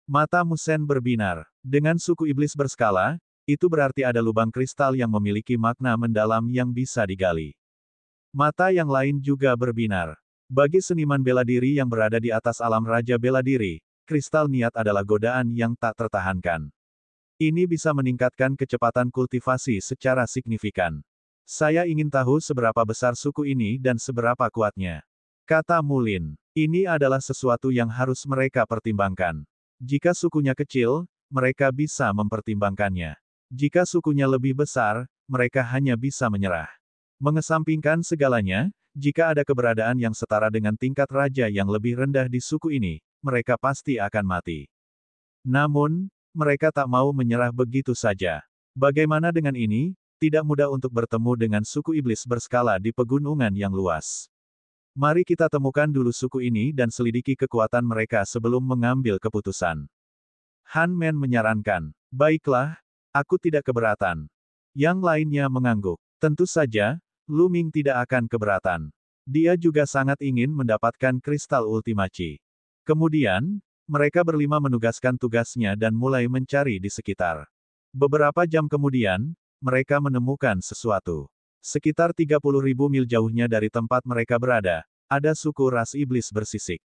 Mata Mu Sen berbinar. Dengan suku iblis berskala, itu berarti ada lubang kristal yang memiliki makna mendalam yang bisa digali. Mata yang lain juga berbinar. Bagi seniman bela diri yang berada di atas alam raja bela diri, kristal niat adalah godaan yang tak tertahankan. Ini bisa meningkatkan kecepatan kultivasi secara signifikan. Saya ingin tahu seberapa besar suku ini dan seberapa kuatnya. Kata Mulin. Ini adalah sesuatu yang harus mereka pertimbangkan. Jika sukunya kecil, mereka bisa mempertimbangkannya. Jika sukunya lebih besar, mereka hanya bisa menyerah. Mengesampingkan segalanya, jika ada keberadaan yang setara dengan tingkat raja yang lebih rendah di suku ini, mereka pasti akan mati. Namun, mereka tak mau menyerah begitu saja. Bagaimana dengan ini? Tidak mudah untuk bertemu dengan suku iblis berskala di pegunungan yang luas. Mari kita temukan dulu suku ini dan selidiki kekuatan mereka sebelum mengambil keputusan. Han Men menyarankan. Baiklah, aku tidak keberatan. Yang lainnya mengangguk. Tentu saja, Luming tidak akan keberatan. Dia juga sangat ingin mendapatkan kristal ultimaci. Kemudian, mereka berlima menugaskan tugasnya dan mulai mencari di sekitar. Beberapa jam kemudian, mereka menemukan sesuatu. Sekitar 30.000 mil jauhnya dari tempat mereka berada, ada suku ras iblis bersisik.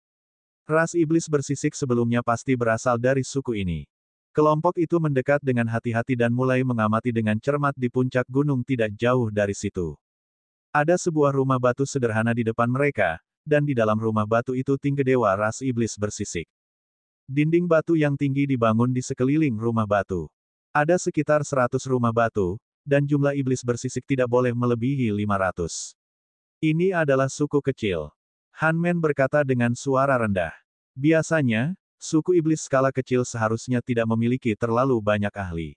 Ras iblis bersisik sebelumnya pasti berasal dari suku ini. Kelompok itu mendekat dengan hati-hati dan mulai mengamati dengan cermat di puncak gunung tidak jauh dari situ. Ada sebuah rumah batu sederhana di depan mereka, dan di dalam rumah batu itu tinggi dewa ras iblis bersisik. Dinding batu yang tinggi dibangun di sekeliling rumah batu. Ada sekitar 100 rumah batu, dan jumlah iblis bersisik tidak boleh melebihi 500. Ini adalah suku kecil. Han Men berkata dengan suara rendah. Biasanya, suku iblis skala kecil seharusnya tidak memiliki terlalu banyak ahli.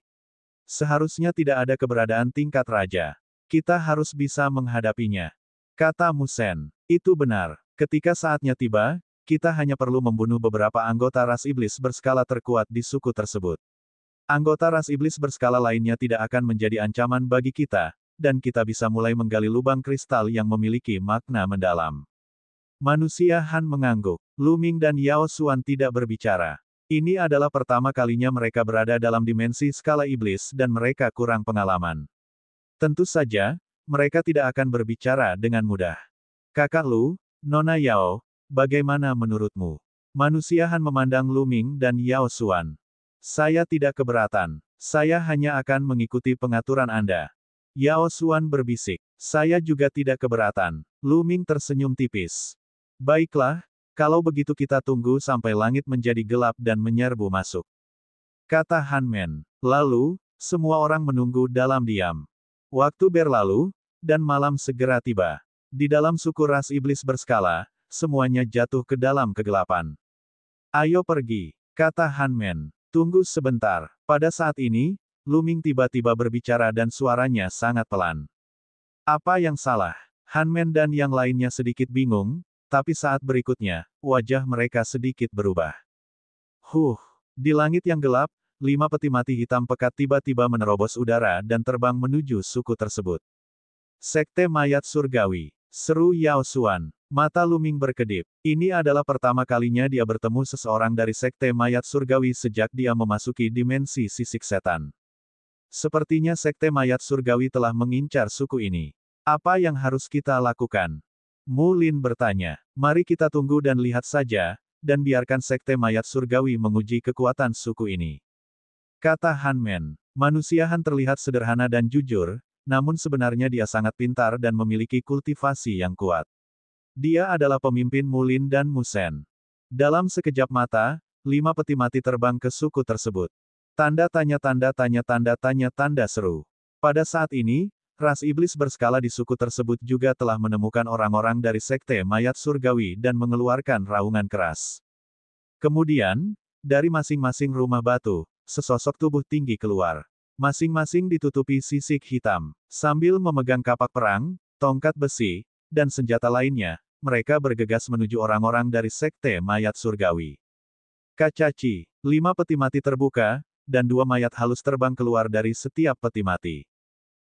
Seharusnya tidak ada keberadaan tingkat raja. Kita harus bisa menghadapinya. Kata Mu Sen. Itu benar. Ketika saatnya tiba, kita hanya perlu membunuh beberapa anggota ras iblis berskala terkuat di suku tersebut. Anggota ras iblis berskala lainnya tidak akan menjadi ancaman bagi kita, dan kita bisa mulai menggali lubang kristal yang memiliki makna mendalam. Manusia Han mengangguk. Luming dan Yao Xuan tidak berbicara. Ini adalah pertama kalinya mereka berada dalam dimensi skala iblis dan mereka kurang pengalaman. Tentu saja, mereka tidak akan berbicara dengan mudah. Kakak Lu, Nona Yao, bagaimana menurutmu? Manusia Han memandang Luming dan Yao Xuan. Saya tidak keberatan. Saya hanya akan mengikuti pengaturan Anda. Yao Xuan berbisik. Saya juga tidak keberatan. Luming tersenyum tipis. Baiklah, kalau begitu kita tunggu sampai langit menjadi gelap dan menyerbu masuk. Kata Han Men. Lalu, semua orang menunggu dalam diam. Waktu berlalu, dan malam segera tiba. Di dalam suku ras iblis berskala, semuanya jatuh ke dalam kegelapan. Ayo pergi, kata Han Men. Tunggu sebentar. Pada saat ini, Luming tiba-tiba berbicara dan suaranya sangat pelan. Apa yang salah? Han Men dan yang lainnya sedikit bingung, Tapi saat berikutnya, wajah mereka sedikit berubah. Di langit yang gelap, 5 peti mati hitam pekat tiba-tiba menerobos udara dan terbang menuju suku tersebut. Sekte Mayat Surgawi, seru Yao Xuan. Mata Luming berkedip. Ini adalah pertama kalinya dia bertemu seseorang dari Sekte Mayat Surgawi sejak dia memasuki dimensi sisik setan. Sepertinya Sekte Mayat Surgawi telah mengincar suku ini. Apa yang harus kita lakukan? Mu Lin bertanya. Mari kita tunggu dan lihat saja, dan biarkan Sekte Mayat Surgawi menguji kekuatan suku ini. Kata Han Men. Manusia Han terlihat sederhana dan jujur, namun sebenarnya dia sangat pintar dan memiliki kultivasi yang kuat. Dia adalah pemimpin Mu Lin dan Mu Shen. Dalam sekejap mata, 5 peti mati terbang ke suku tersebut. Tanda tanya tanda seru. Pada saat ini, ras iblis berskala di suku tersebut juga telah menemukan orang-orang dari Sekte Mayat Surgawi dan mengeluarkan raungan keras. Kemudian, dari masing-masing rumah batu, sesosok tubuh tinggi keluar. Masing-masing ditutupi sisik hitam. Sambil memegang kapak perang, tongkat besi, dan senjata lainnya, mereka bergegas menuju orang-orang dari Sekte Mayat Surgawi. Kacaci, 5 peti mati terbuka, dan 2 mayat halus terbang keluar dari setiap peti mati.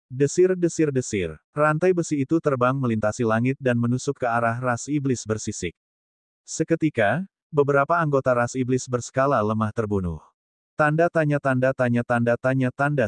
Desir-desir-desir, rantai besi itu terbang melintasi langit dan menusuk ke arah ras iblis bersisik. Seketika, beberapa anggota ras iblis berskala lemah terbunuh. Tanda tanya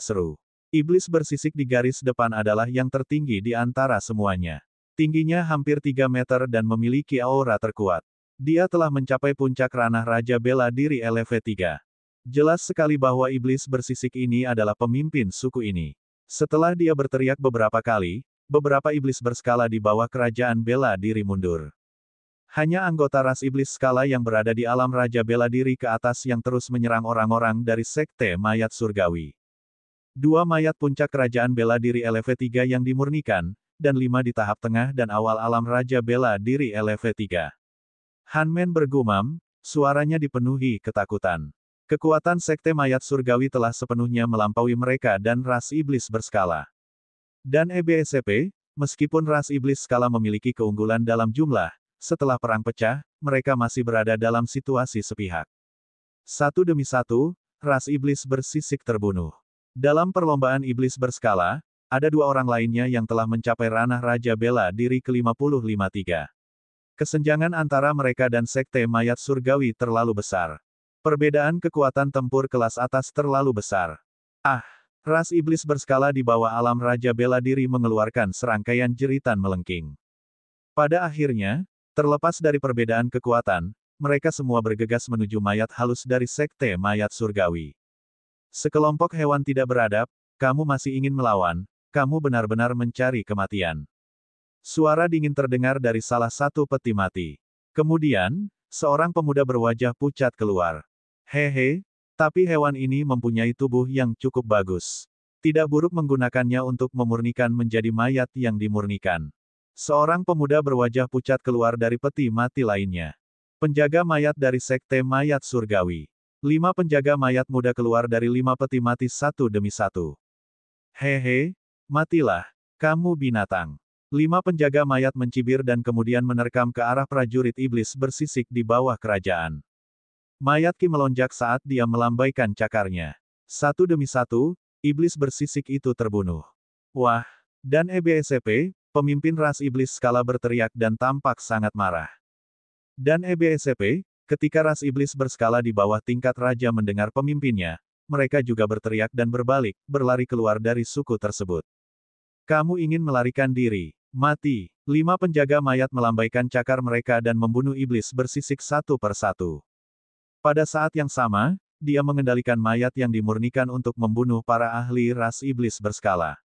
seru. Iblis bersisik di garis depan adalah yang tertinggi di antara semuanya. Tingginya hampir 3 meter dan memiliki aura terkuat. Dia telah mencapai puncak ranah Raja Bela Diri LV3. Jelas sekali bahwa iblis bersisik ini adalah pemimpin suku ini. Setelah dia berteriak beberapa kali, beberapa iblis berskala di bawah kerajaan Bela Diri mundur. Hanya anggota ras iblis skala yang berada di alam Raja Bela Diri ke atas yang terus menyerang orang-orang dari Sekte Mayat Surgawi. 2 mayat puncak kerajaan Bela Diri LV3 yang dimurnikan, dan 5 di tahap tengah dan awal alam Raja Bela Diri LV3. Han Men bergumam, suaranya dipenuhi ketakutan. Kekuatan Sekte Mayat Surgawi telah sepenuhnya melampaui mereka dan ras iblis berskala. Dan EBSCP, meskipun ras iblis skala memiliki keunggulan dalam jumlah, setelah perang pecah, mereka masih berada dalam situasi sepihak. Satu demi satu, ras iblis bersisik terbunuh. Dalam perlombaan iblis berskala, ada 2 orang lainnya yang telah mencapai ranah Raja Bela Diri ke-55-3. Kesenjangan antara mereka dan Sekte Mayat Surgawi terlalu besar. Perbedaan kekuatan tempur kelas atas terlalu besar. Ras iblis berskala di bawah alam Raja Bela Diri mengeluarkan serangkaian jeritan melengking. Pada akhirnya, terlepas dari perbedaan kekuatan, mereka semua bergegas menuju mayat halus dari Sekte Mayat Surgawi. Sekelompok hewan tidak beradab, kamu masih ingin melawan, kamu benar-benar mencari kematian. Suara dingin terdengar dari salah satu peti mati. Kemudian, seorang pemuda berwajah pucat keluar. Hehe, tapi hewan ini mempunyai tubuh yang cukup bagus. Tidak buruk menggunakannya untuk memurnikan menjadi mayat yang dimurnikan. Seorang pemuda berwajah pucat keluar dari peti mati lainnya. Penjaga mayat dari Sekte Mayat Surgawi. 5 penjaga mayat muda keluar dari 5 peti mati satu demi satu. Hehe, matilah, kamu binatang. 5 penjaga mayat mencibir dan kemudian menerkam ke arah prajurit iblis bersisik di bawah kerajaan. Mayat Ki melonjak saat dia melambaikan cakarnya. Satu demi satu, iblis bersisik itu terbunuh. Wah! Dan EBSCP, pemimpin ras iblis skala berteriak dan tampak sangat marah. Dan EBSCP, ketika ras iblis berskala di bawah tingkat raja mendengar pemimpinnya, mereka juga berteriak dan berbalik, berlari keluar dari suku tersebut. Kamu ingin melarikan diri. Mati. 5 penjaga mayat melambaikan cakar mereka dan membunuh iblis bersisik satu persatu. Pada saat yang sama, dia mengendalikan mayat yang dimurnikan untuk membunuh para ahli ras iblis berskala.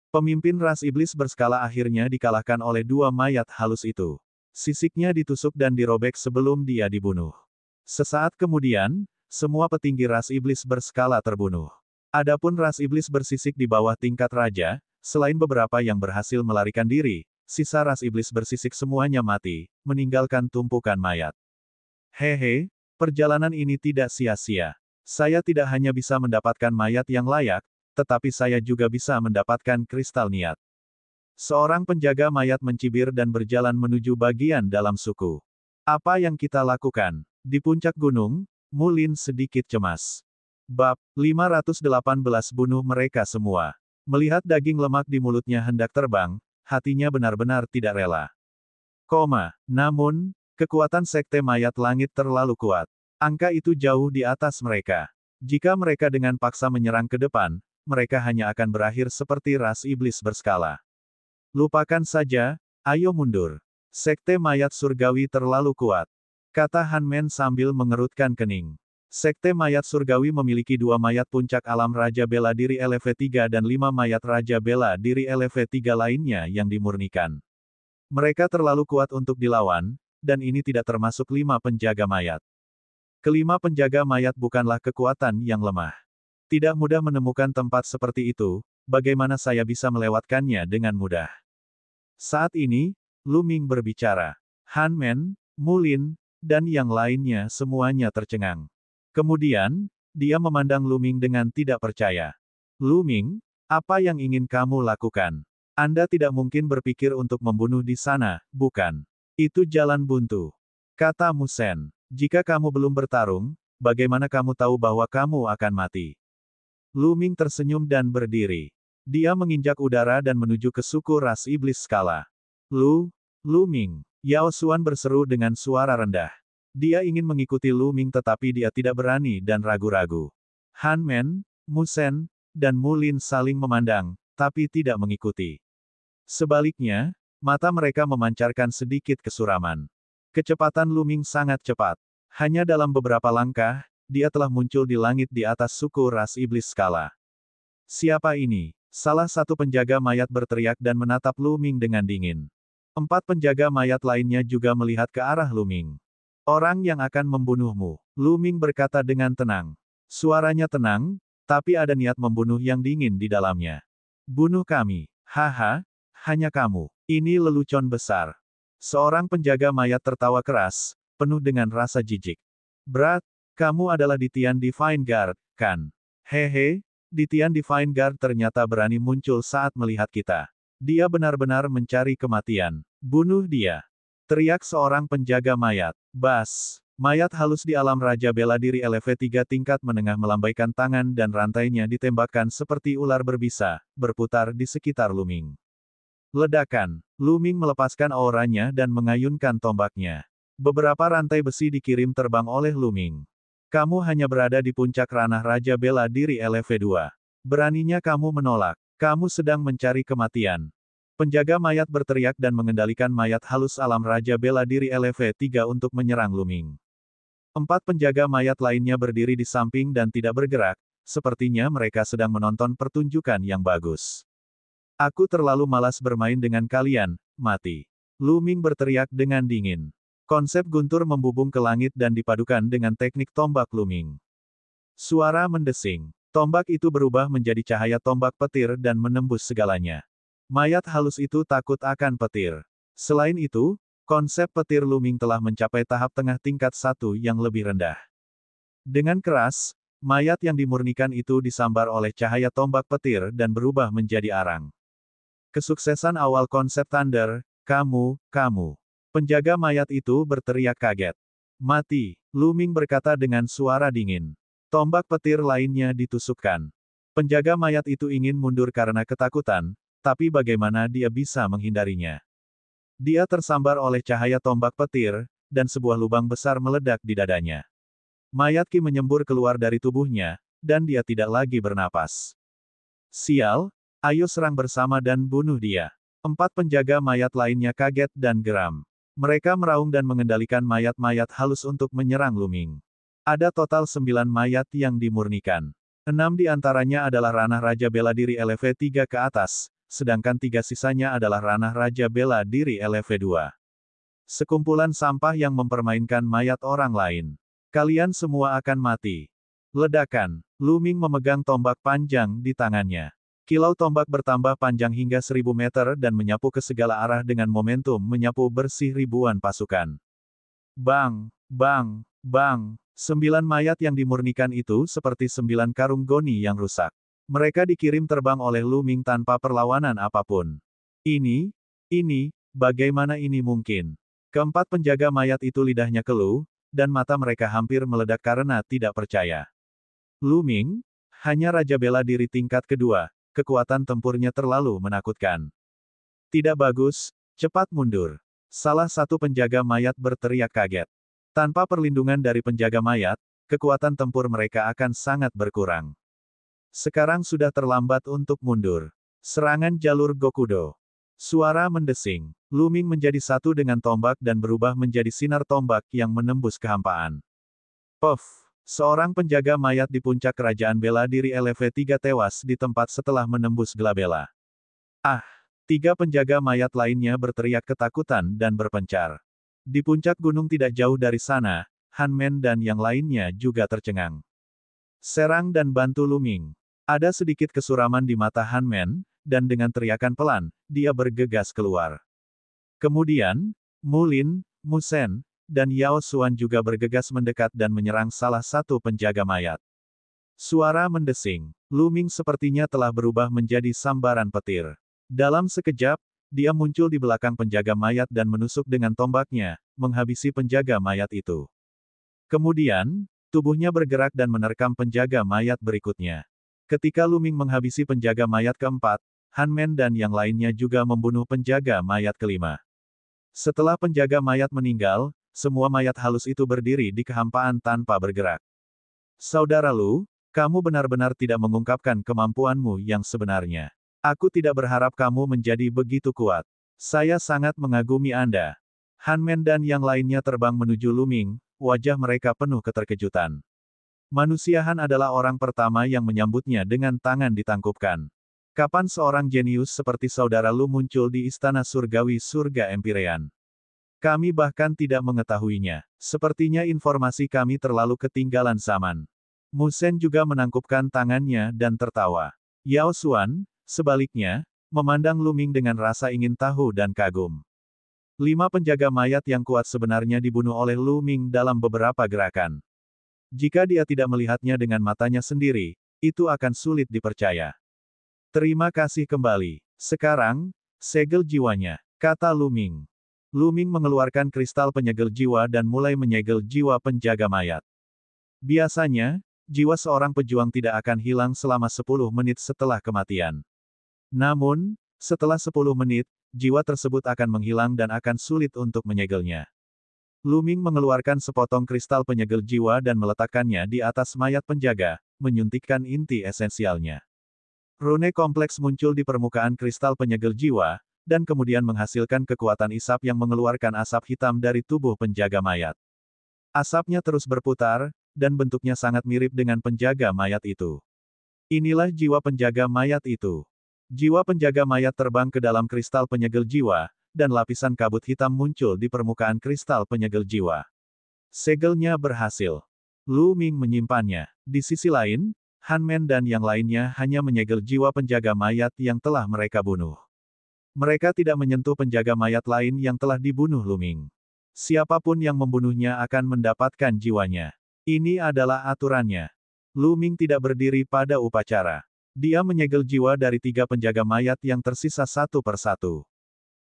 Pemimpin ras iblis berskala akhirnya dikalahkan oleh 2 mayat halus itu. Sisiknya ditusuk dan dirobek sebelum dia dibunuh. Sesaat kemudian, semua petinggi ras iblis berskala terbunuh. Adapun ras iblis bersisik di bawah tingkat raja, selain beberapa yang berhasil melarikan diri, sisa ras iblis bersisik semuanya mati, meninggalkan tumpukan mayat. Hehe, perjalanan ini tidak sia-sia. Saya tidak hanya bisa mendapatkan mayat yang layak, tetapi saya juga bisa mendapatkan kristal niat. Seorang penjaga mayat mencibir dan berjalan menuju bagian dalam suku. Apa yang kita lakukan? Di puncak gunung, Mulin sedikit cemas. Bab 518 bunuh mereka semua. Melihat daging lemak di mulutnya hendak terbang, hatinya benar-benar tidak rela. Namun, kekuatan sekte mayat langit terlalu kuat. Angka itu jauh di atas mereka. Jika mereka dengan paksa menyerang ke depan, mereka hanya akan berakhir seperti ras iblis berskala. Lupakan saja, ayo mundur. Sekte mayat surgawi terlalu kuat, kata Hanmen sambil mengerutkan kening. Sekte mayat surgawi memiliki 2 mayat puncak alam Raja Bela Diri LV3 dan 5 mayat Raja Bela Diri LV3 lainnya yang dimurnikan. Mereka terlalu kuat untuk dilawan, dan ini tidak termasuk 5 penjaga mayat. Kelima penjaga mayat bukanlah kekuatan yang lemah. Tidak mudah menemukan tempat seperti itu, bagaimana saya bisa melewatkannya dengan mudah? Saat ini, Lu Ming berbicara. Hanmen, Mulin, dan yang lainnya semuanya tercengang. Kemudian, dia memandang Lu Ming dengan tidak percaya. Lu Ming, apa yang ingin kamu lakukan? Anda tidak mungkin berpikir untuk membunuh di sana, bukan? Itu jalan buntu. Kata Musen. Jika kamu belum bertarung, bagaimana kamu tahu bahwa kamu akan mati? Lu Ming tersenyum dan berdiri. Dia menginjak udara dan menuju ke suku ras iblis skala. Lu Ming. Yao Xuan berseru dengan suara rendah. Dia ingin mengikuti Lu Ming tetapi dia tidak berani dan ragu-ragu. Hanmen, Musen, dan Mulin saling memandang, tapi tidak mengikuti. Sebaliknya, mata mereka memancarkan sedikit kesuraman. Kecepatan Lu Ming sangat cepat. Hanya dalam beberapa langkah, dia telah muncul di langit di atas suku ras iblis skala. Siapa ini? Salah satu penjaga mayat berteriak dan menatap Lu Ming dengan dingin. 4 penjaga mayat lainnya juga melihat ke arah Lu Ming. Orang yang akan membunuhmu, Lu Ming berkata dengan tenang. Suaranya tenang, tapi ada niat membunuh yang dingin di dalamnya. Bunuh kami. Haha, hanya kamu. Ini lelucon besar. Seorang penjaga mayat tertawa keras, penuh dengan rasa jijik. Berat, kamu adalah Ditian Divine Guard, kan? Hehe, Ditian Divine Guard ternyata berani muncul saat melihat kita. Dia benar-benar mencari kematian. Bunuh dia. Teriak seorang penjaga mayat. Bas. Mayat halus di alam Raja Bela Diri LV3 tingkat menengah melambaikan tangan dan rantainya ditembakkan seperti ular berbisa, berputar di sekitar Lu Ming. Ledakan. Lu Ming melepaskan auranya dan mengayunkan tombaknya. Beberapa rantai besi dikirim terbang oleh Lu Ming. Kamu hanya berada di puncak ranah Raja Bela Diri LV2. Beraninya kamu menolak. Kamu sedang mencari kematian. Penjaga mayat berteriak dan mengendalikan mayat halus alam Raja Bela Diri LV3 untuk menyerang Lu Ming. 4 penjaga mayat lainnya berdiri di samping dan tidak bergerak, sepertinya mereka sedang menonton pertunjukan yang bagus. Aku terlalu malas bermain dengan kalian, mati. Lu Ming berteriak dengan dingin. Konsep guntur membubung ke langit dan dipadukan dengan teknik tombak Lu Ming. Suara mendesing. Tombak itu berubah menjadi cahaya tombak petir dan menembus segalanya. Mayat halus itu takut akan petir. Selain itu, konsep petir Lu Ming telah mencapai tahap tengah tingkat 1 yang lebih rendah. Dengan keras, mayat yang dimurnikan itu disambar oleh cahaya tombak petir dan berubah menjadi arang. Kesuksesan awal konsep Thunder, kamu. Penjaga mayat itu berteriak kaget. Mati, Lu Ming berkata dengan suara dingin. Tombak petir lainnya ditusukkan. Penjaga mayat itu ingin mundur karena ketakutan, tapi bagaimana dia bisa menghindarinya? Dia tersambar oleh cahaya tombak petir, dan sebuah lubang besar meledak di dadanya. Mayat Qi menyembur keluar dari tubuhnya, dan dia tidak lagi bernapas. Sial, ayo serang bersama dan bunuh dia. 4 penjaga mayat lainnya kaget dan geram. Mereka meraung dan mengendalikan mayat-mayat halus untuk menyerang Lu Ming. Ada total 9 mayat yang dimurnikan. 6 di antaranya adalah ranah Raja Bela Diri LV3 ke atas, sedangkan 3 sisanya adalah ranah Raja Bela Diri LV2. Sekumpulan sampah yang mempermainkan mayat orang lain. Kalian semua akan mati. Ledakan. Lu Ming memegang tombak panjang di tangannya. Kilau tombak bertambah panjang hingga 1000 meter dan menyapu ke segala arah dengan momentum menyapu bersih ribuan pasukan. Bang, bang, bang. 9 mayat yang dimurnikan itu seperti 9 karung goni yang rusak. Mereka dikirim terbang oleh Lu Ming tanpa perlawanan apapun. Ini, bagaimana ini mungkin? Keempat penjaga mayat itu lidahnya keluh, dan mata mereka hampir meledak karena tidak percaya. Lu Ming, hanya Raja Bela Diri tingkat kedua, kekuatan tempurnya terlalu menakutkan. Tidak bagus, cepat mundur. Salah satu penjaga mayat berteriak kaget. Tanpa perlindungan dari penjaga mayat, kekuatan tempur mereka akan sangat berkurang. Sekarang sudah terlambat untuk mundur. Serangan jalur Gokudo. Suara mendesing. Lu Ming menjadi satu dengan tombak dan berubah menjadi sinar tombak yang menembus kehampaan. Puff! Seorang penjaga mayat di puncak kerajaan bela diri LV3 tewas di tempat setelah menembus gelabela. Ah! Tiga penjaga mayat lainnya berteriak ketakutan dan berpencar. Di puncak gunung tidak jauh dari sana, Han Men dan yang lainnya juga tercengang. Serang dan bantu Lu Ming. Ada sedikit kesuraman di mata Han Men, dan dengan teriakan pelan, dia bergegas keluar. Kemudian, Mu Lin, Mu Sen, dan Yao Xuan juga bergegas mendekat dan menyerang salah satu penjaga mayat. Suara mendesing. Lu Ming sepertinya telah berubah menjadi sambaran petir. Dalam sekejap, dia muncul di belakang penjaga mayat dan menusuk dengan tombaknya, menghabisi penjaga mayat itu. Kemudian, tubuhnya bergerak dan menerkam penjaga mayat berikutnya. Ketika Lu Ming menghabisi penjaga mayat keempat, Han Men dan yang lainnya juga membunuh penjaga mayat kelima. Setelah penjaga mayat meninggal, semua mayat halus itu berdiri di kehampaan tanpa bergerak. Saudara Lu, kamu benar-benar tidak mengungkapkan kemampuanmu yang sebenarnya. Aku tidak berharap kamu menjadi begitu kuat. Saya sangat mengagumi Anda. Han Men dan yang lainnya terbang menuju Lu Ming, wajah mereka penuh keterkejutan. Manusia Han adalah orang pertama yang menyambutnya dengan tangan ditangkupkan. Kapan seorang jenius seperti saudara Lu muncul di istana surgawi surga Empyrean? Kami bahkan tidak mengetahuinya. Sepertinya informasi kami terlalu ketinggalan zaman. Mu Sen juga menangkupkan tangannya dan tertawa. Yao Xuan, sebaliknya, memandang Lu Ming dengan rasa ingin tahu dan kagum. 5 penjaga mayat yang kuat sebenarnya dibunuh oleh Lu Ming dalam beberapa gerakan. Jika dia tidak melihatnya dengan matanya sendiri, itu akan sulit dipercaya. Terima kasih kembali. Sekarang, segel jiwanya, kata Lu Ming. Lu Ming mengeluarkan kristal penyegel jiwa dan mulai menyegel jiwa penjaga mayat. Biasanya, jiwa seorang pejuang tidak akan hilang selama 10 menit setelah kematian. Namun, setelah 10 menit, jiwa tersebut akan menghilang dan akan sulit untuk menyegelnya. Lu Ming mengeluarkan sepotong kristal penyegel jiwa dan meletakkannya di atas mayat penjaga, menyuntikkan inti esensialnya. Rune kompleks muncul di permukaan kristal penyegel jiwa, dan kemudian menghasilkan kekuatan isap yang mengeluarkan asap hitam dari tubuh penjaga mayat. Asapnya terus berputar, dan bentuknya sangat mirip dengan penjaga mayat itu. Inilah jiwa penjaga mayat itu. Jiwa penjaga mayat terbang ke dalam kristal penyegel jiwa, dan lapisan kabut hitam muncul di permukaan kristal penyegel jiwa. Segelnya berhasil. Lu Ming menyimpannya. Di sisi lain, Han Men dan yang lainnya hanya menyegel jiwa penjaga mayat yang telah mereka bunuh. Mereka tidak menyentuh penjaga mayat lain yang telah dibunuh Lu Ming. Siapapun yang membunuhnya akan mendapatkan jiwanya. Ini adalah aturannya. Lu Ming tidak berdiri pada upacara. Dia menyegel jiwa dari 3 penjaga mayat yang tersisa satu persatu.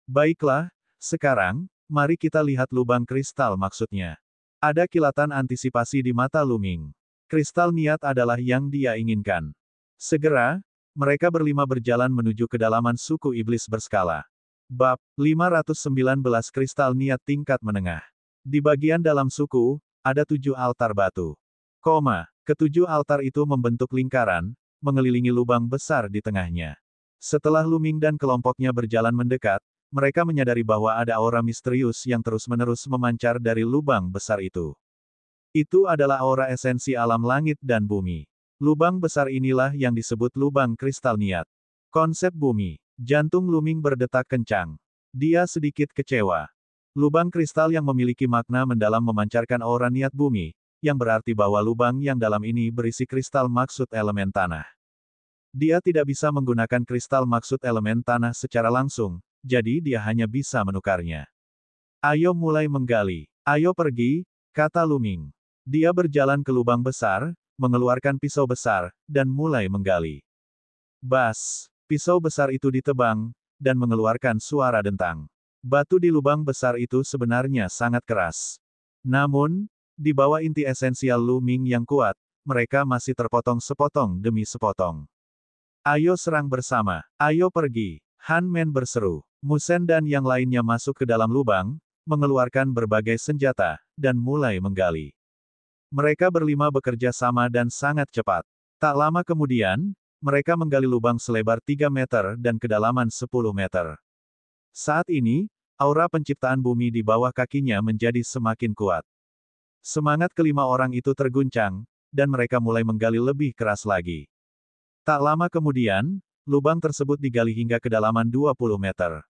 Baiklah, sekarang, mari kita lihat lubang kristal maksudnya. Ada kilatan antisipasi di mata Lu Ming. Kristal niat adalah yang dia inginkan. Segera, mereka berlima berjalan menuju kedalaman suku iblis berskala. Bab 519 kristal niat tingkat menengah. Di bagian dalam suku, ada 7 altar batu. Ketujuh altar itu membentuk lingkaran, mengelilingi lubang besar di tengahnya. Setelah Lu Ming dan kelompoknya berjalan mendekat, mereka menyadari bahwa ada aura misterius yang terus-menerus memancar dari lubang besar itu. Itu adalah aura esensi alam langit dan bumi. Lubang besar inilah yang disebut lubang kristal niat. Konsep bumi. Jantung Lu Ming berdetak kencang. Dia sedikit kecewa. Lubang kristal yang memiliki makna mendalam memancarkan aura niat bumi, yang berarti bahwa lubang yang dalam ini berisi kristal maksud elemen tanah. Dia tidak bisa menggunakan kristal maksud elemen tanah secara langsung, jadi dia hanya bisa menukarnya. Ayo mulai menggali. Ayo pergi, kata Lu Ming. Dia berjalan ke lubang besar, mengeluarkan pisau besar, dan mulai menggali. Bas! Pisau besar itu ditebang, dan mengeluarkan suara dentang. Batu di lubang besar itu sebenarnya sangat keras. Namun, di bawah inti esensial Lu Ming yang kuat, mereka masih terpotong sepotong demi sepotong. Ayo serang bersama, ayo pergi, Han Men berseru. Mu Shen dan yang lainnya masuk ke dalam lubang, mengeluarkan berbagai senjata, dan mulai menggali. Mereka berlima bekerja sama dan sangat cepat. Tak lama kemudian, mereka menggali lubang selebar 3 meter dan kedalaman 10 meter. Saat ini, aura penciptaan bumi di bawah kakinya menjadi semakin kuat. Semangat kelima orang itu terguncang, dan mereka mulai menggali lebih keras lagi. Tak lama kemudian, lubang tersebut digali hingga kedalaman 20 meter.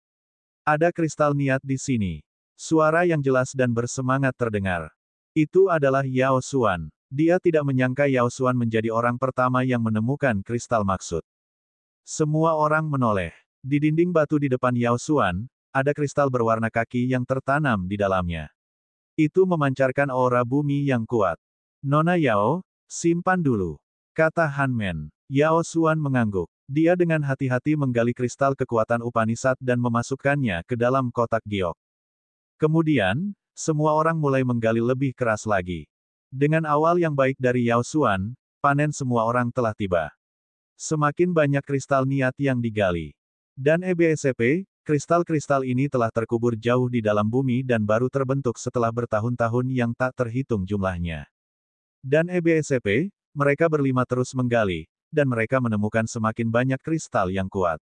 Ada kristal niat di sini. Suara yang jelas dan bersemangat terdengar. Itu adalah Yao Xuan. Dia tidak menyangka Yao Xuan menjadi orang pertama yang menemukan kristal maksud. Semua orang menoleh. Di dinding batu di depan Yao Xuan, ada kristal berwarna kaki yang tertanam di dalamnya. Itu memancarkan aura bumi yang kuat. Nona Yao, simpan dulu, kata Han Men. Yao Xuan mengangguk. Dia dengan hati-hati menggali kristal kekuatan Upanishad dan memasukkannya ke dalam kotak giok. Kemudian, semua orang mulai menggali lebih keras lagi. Dengan awal yang baik dari Yao Xuan, panen semua orang telah tiba. Semakin banyak kristal niat yang digali. Dan EBSP, kristal-kristal ini telah terkubur jauh di dalam bumi dan baru terbentuk setelah bertahun-tahun yang tak terhitung jumlahnya. Dan EBSP, mereka berlima terus menggali, dan mereka menemukan semakin banyak kristal yang kuat.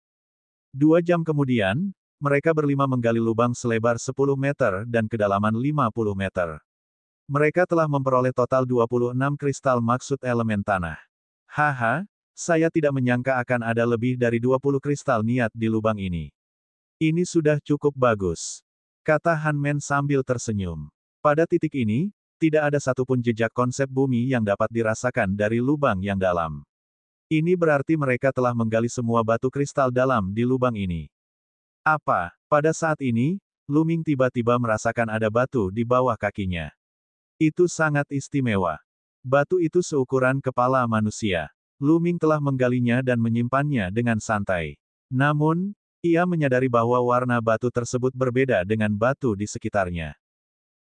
2 jam kemudian, mereka berlima menggali lubang selebar 10 meter dan kedalaman 50 meter. Mereka telah memperoleh total 26 kristal maksud elemen tanah. Haha, saya tidak menyangka akan ada lebih dari 20 kristal niat di lubang ini. Ini sudah cukup bagus, kata Han Men sambil tersenyum. Pada titik ini, tidak ada satupun jejak konsep bumi yang dapat dirasakan dari lubang yang dalam. Ini berarti mereka telah menggali semua batu kristal dalam di lubang ini. Apa? Pada saat ini, Lu Ming tiba-tiba merasakan ada batu di bawah kakinya. Itu sangat istimewa. Batu itu seukuran kepala manusia. Lu Ming telah menggalinya dan menyimpannya dengan santai. Namun, ia menyadari bahwa warna batu tersebut berbeda dengan batu di sekitarnya.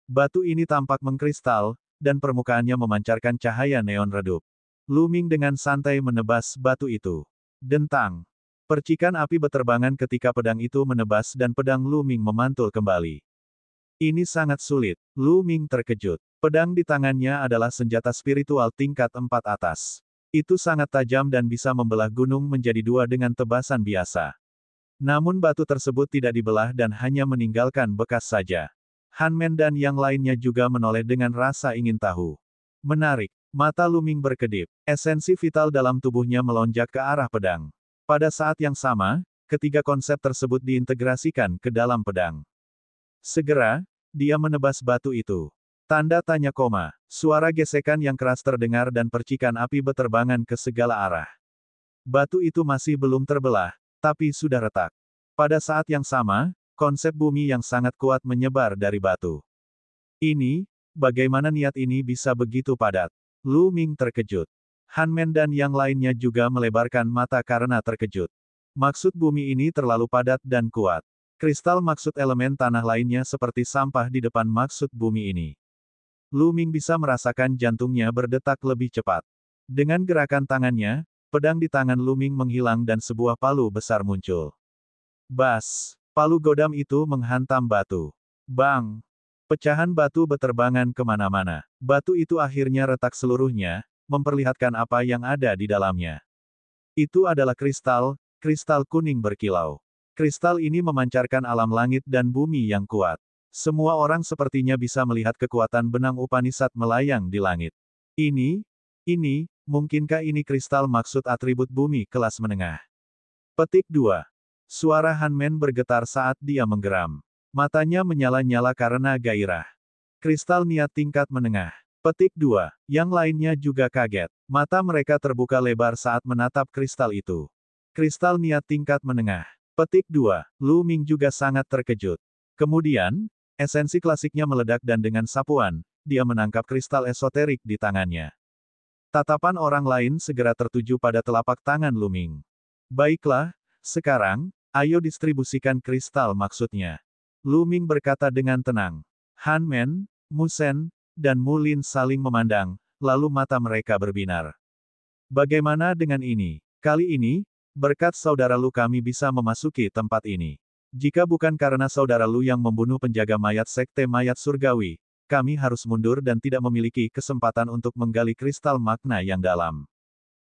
Batu ini tampak mengkristal, dan permukaannya memancarkan cahaya neon redup. Lu Ming dengan santai menebas batu itu. Dentang. Percikan api beterbangan ketika pedang itu menebas dan pedang Lu Ming memantul kembali. Ini sangat sulit. Lu Ming terkejut. Pedang di tangannya adalah senjata spiritual tingkat 4 atas. Itu sangat tajam dan bisa membelah gunung menjadi 2 dengan tebasan biasa. Namun batu tersebut tidak dibelah dan hanya meninggalkan bekas saja. Han Men dan yang lainnya juga menoleh dengan rasa ingin tahu. Menarik. Mata Lu Ming berkedip. Esensi vital dalam tubuhnya melonjak ke arah pedang. Pada saat yang sama, ketiga konsep tersebut diintegrasikan ke dalam pedang. Segera, dia menebas batu itu. Tanda tanya koma. Suara gesekan yang keras terdengar dan percikan api beterbangan ke segala arah. Batu itu masih belum terbelah, tapi sudah retak. Pada saat yang sama, konsep bumi yang sangat kuat menyebar dari batu. Ini, bagaimana niat ini bisa begitu padat? Lu Ming terkejut. Han Men dan yang lainnya juga melebarkan mata karena terkejut. Maksud bumi ini terlalu padat dan kuat. Kristal maksud elemen tanah lainnya seperti sampah di depan maksud bumi ini. Lu Ming bisa merasakan jantungnya berdetak lebih cepat. Dengan gerakan tangannya, pedang di tangan Lu Ming menghilang dan sebuah palu besar muncul. Bas! Palu godam itu menghantam batu. Bang! Pecahan batu beterbangan kemana-mana. Batu itu akhirnya retak seluruhnya, memperlihatkan apa yang ada di dalamnya. Itu adalah kristal, kristal kuning berkilau. Kristal ini memancarkan alam langit dan bumi yang kuat. Semua orang sepertinya bisa melihat kekuatan benang Upanishad melayang di langit. Ini, mungkinkah ini kristal maksud atribut bumi kelas menengah? Petik 2. Suara Han Men bergetar saat dia menggeram. Matanya menyala-nyala karena gairah. Kristal niat tingkat menengah. Petik 2. Yang lainnya juga kaget. Mata mereka terbuka lebar saat menatap kristal itu. Kristal niat tingkat menengah. Petik 2. Lu Ming juga sangat terkejut. Kemudian, esensi klasiknya meledak dan dengan sapuan, dia menangkap kristal esoterik di tangannya. Tatapan orang lain segera tertuju pada telapak tangan Lu Ming. Baiklah, sekarang, Ayo distribusikan kristal maksudnya. Lu Ming berkata dengan tenang. Han Men, Mu Sen, dan Mu Lin saling memandang, lalu mata mereka berbinar. Bagaimana dengan ini? Kali ini, berkat saudara Lu kami bisa memasuki tempat ini. Jika bukan karena saudara Lu yang membunuh penjaga mayat sekte mayat surgawi, kami harus mundur dan tidak memiliki kesempatan untuk menggali kristal makna yang dalam.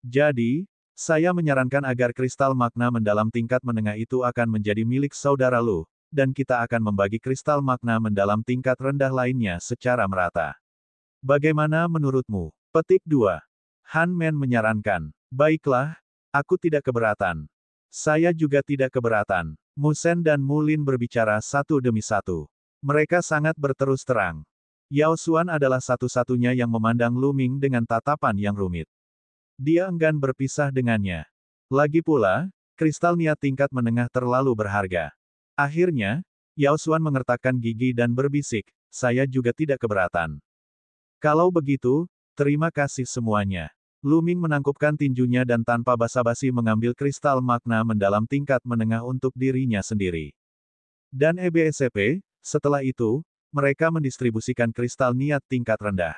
Jadi, saya menyarankan agar kristal makna mendalam tingkat menengah itu akan menjadi milik saudara Lu, dan kita akan membagi kristal makna mendalam tingkat rendah lainnya secara merata. Bagaimana menurutmu? Petik 2. Han Men menyarankan. Baiklah, aku tidak keberatan. Saya juga tidak keberatan. Mu Sen dan Mu Lin berbicara satu demi satu. Mereka sangat berterus terang. Yao Xuan adalah satu-satunya yang memandang Lu Ming dengan tatapan yang rumit. Dia enggan berpisah dengannya. Lagi pula, kristal niat tingkat menengah terlalu berharga. Akhirnya, Yao Xuan mengertakkan gigi dan berbisik, saya juga tidak keberatan. Kalau begitu, terima kasih semuanya. Lu Ming menangkupkan tinjunya dan tanpa basa-basi mengambil kristal makna mendalam tingkat menengah untuk dirinya sendiri. Dan EBSCP, setelah itu, mereka mendistribusikan kristal niat tingkat rendah.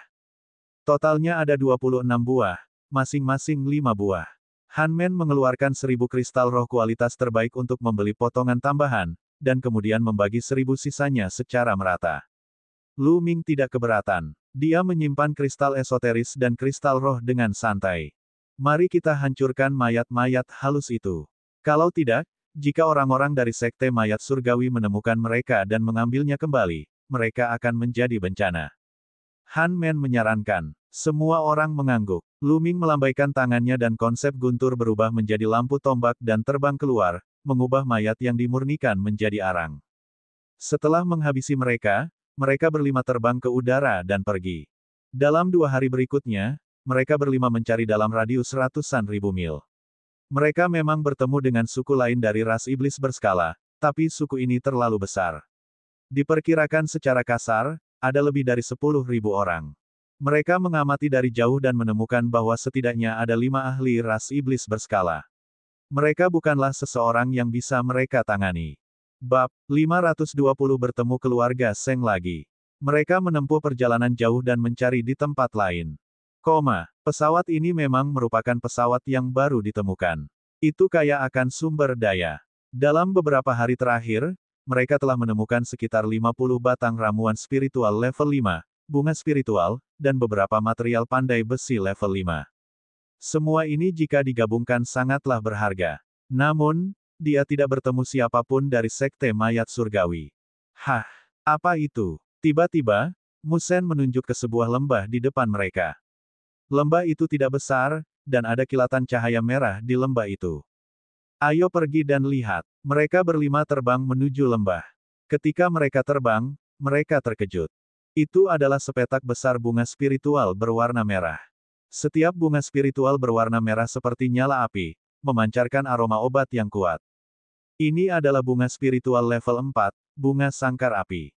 Totalnya ada 26 buah. Masing-masing 5 buah. Han Men mengeluarkan 1000 kristal roh kualitas terbaik untuk membeli potongan tambahan, dan kemudian membagi 1000 sisanya secara merata. Lu Ming tidak keberatan. Dia menyimpan kristal esoteris dan kristal roh dengan santai. Mari kita hancurkan mayat-mayat halus itu. Kalau tidak, jika orang-orang dari sekte mayat surgawi menemukan mereka dan mengambilnya kembali, mereka akan menjadi bencana. Han Men menyarankan. Semua orang mengangguk. Lu Ming melambaikan tangannya dan konsep guntur berubah menjadi lampu tombak dan terbang keluar, mengubah mayat yang dimurnikan menjadi arang. Setelah menghabisi mereka, mereka berlima terbang ke udara dan pergi. Dalam 2 hari berikutnya, mereka berlima mencari dalam radius ratusan ribu mil. Mereka memang bertemu dengan suku lain dari ras iblis berskala, tapi suku ini terlalu besar. Diperkirakan secara kasar, ada lebih dari 10.000 orang. Mereka mengamati dari jauh dan menemukan bahwa setidaknya ada 5 ahli ras iblis berskala. Mereka bukanlah seseorang yang bisa mereka tangani. Bab 520 bertemu keluarga Seng lagi. Mereka menempuh perjalanan jauh dan mencari di tempat lain. Pesawat ini memang merupakan pesawat yang baru ditemukan. Itu kaya akan sumber daya. Dalam beberapa hari terakhir, mereka telah menemukan sekitar 50 batang ramuan spiritual level 5. Bunga spiritual, dan beberapa material pandai besi level 5. Semua ini jika digabungkan sangatlah berharga. Namun, dia tidak bertemu siapapun dari sekte mayat surgawi. Hah, apa itu? Tiba-tiba, Mu Sen menunjuk ke sebuah lembah di depan mereka. Lembah itu tidak besar, dan ada kilatan cahaya merah di lembah itu. Ayo pergi dan lihat. Mereka berlima terbang menuju lembah. Ketika mereka terbang, mereka terkejut. Itu adalah sepetak besar bunga spiritual berwarna merah. Setiap bunga spiritual berwarna merah seperti nyala api, memancarkan aroma obat yang kuat. Ini adalah bunga spiritual level 4, bunga sangkar api.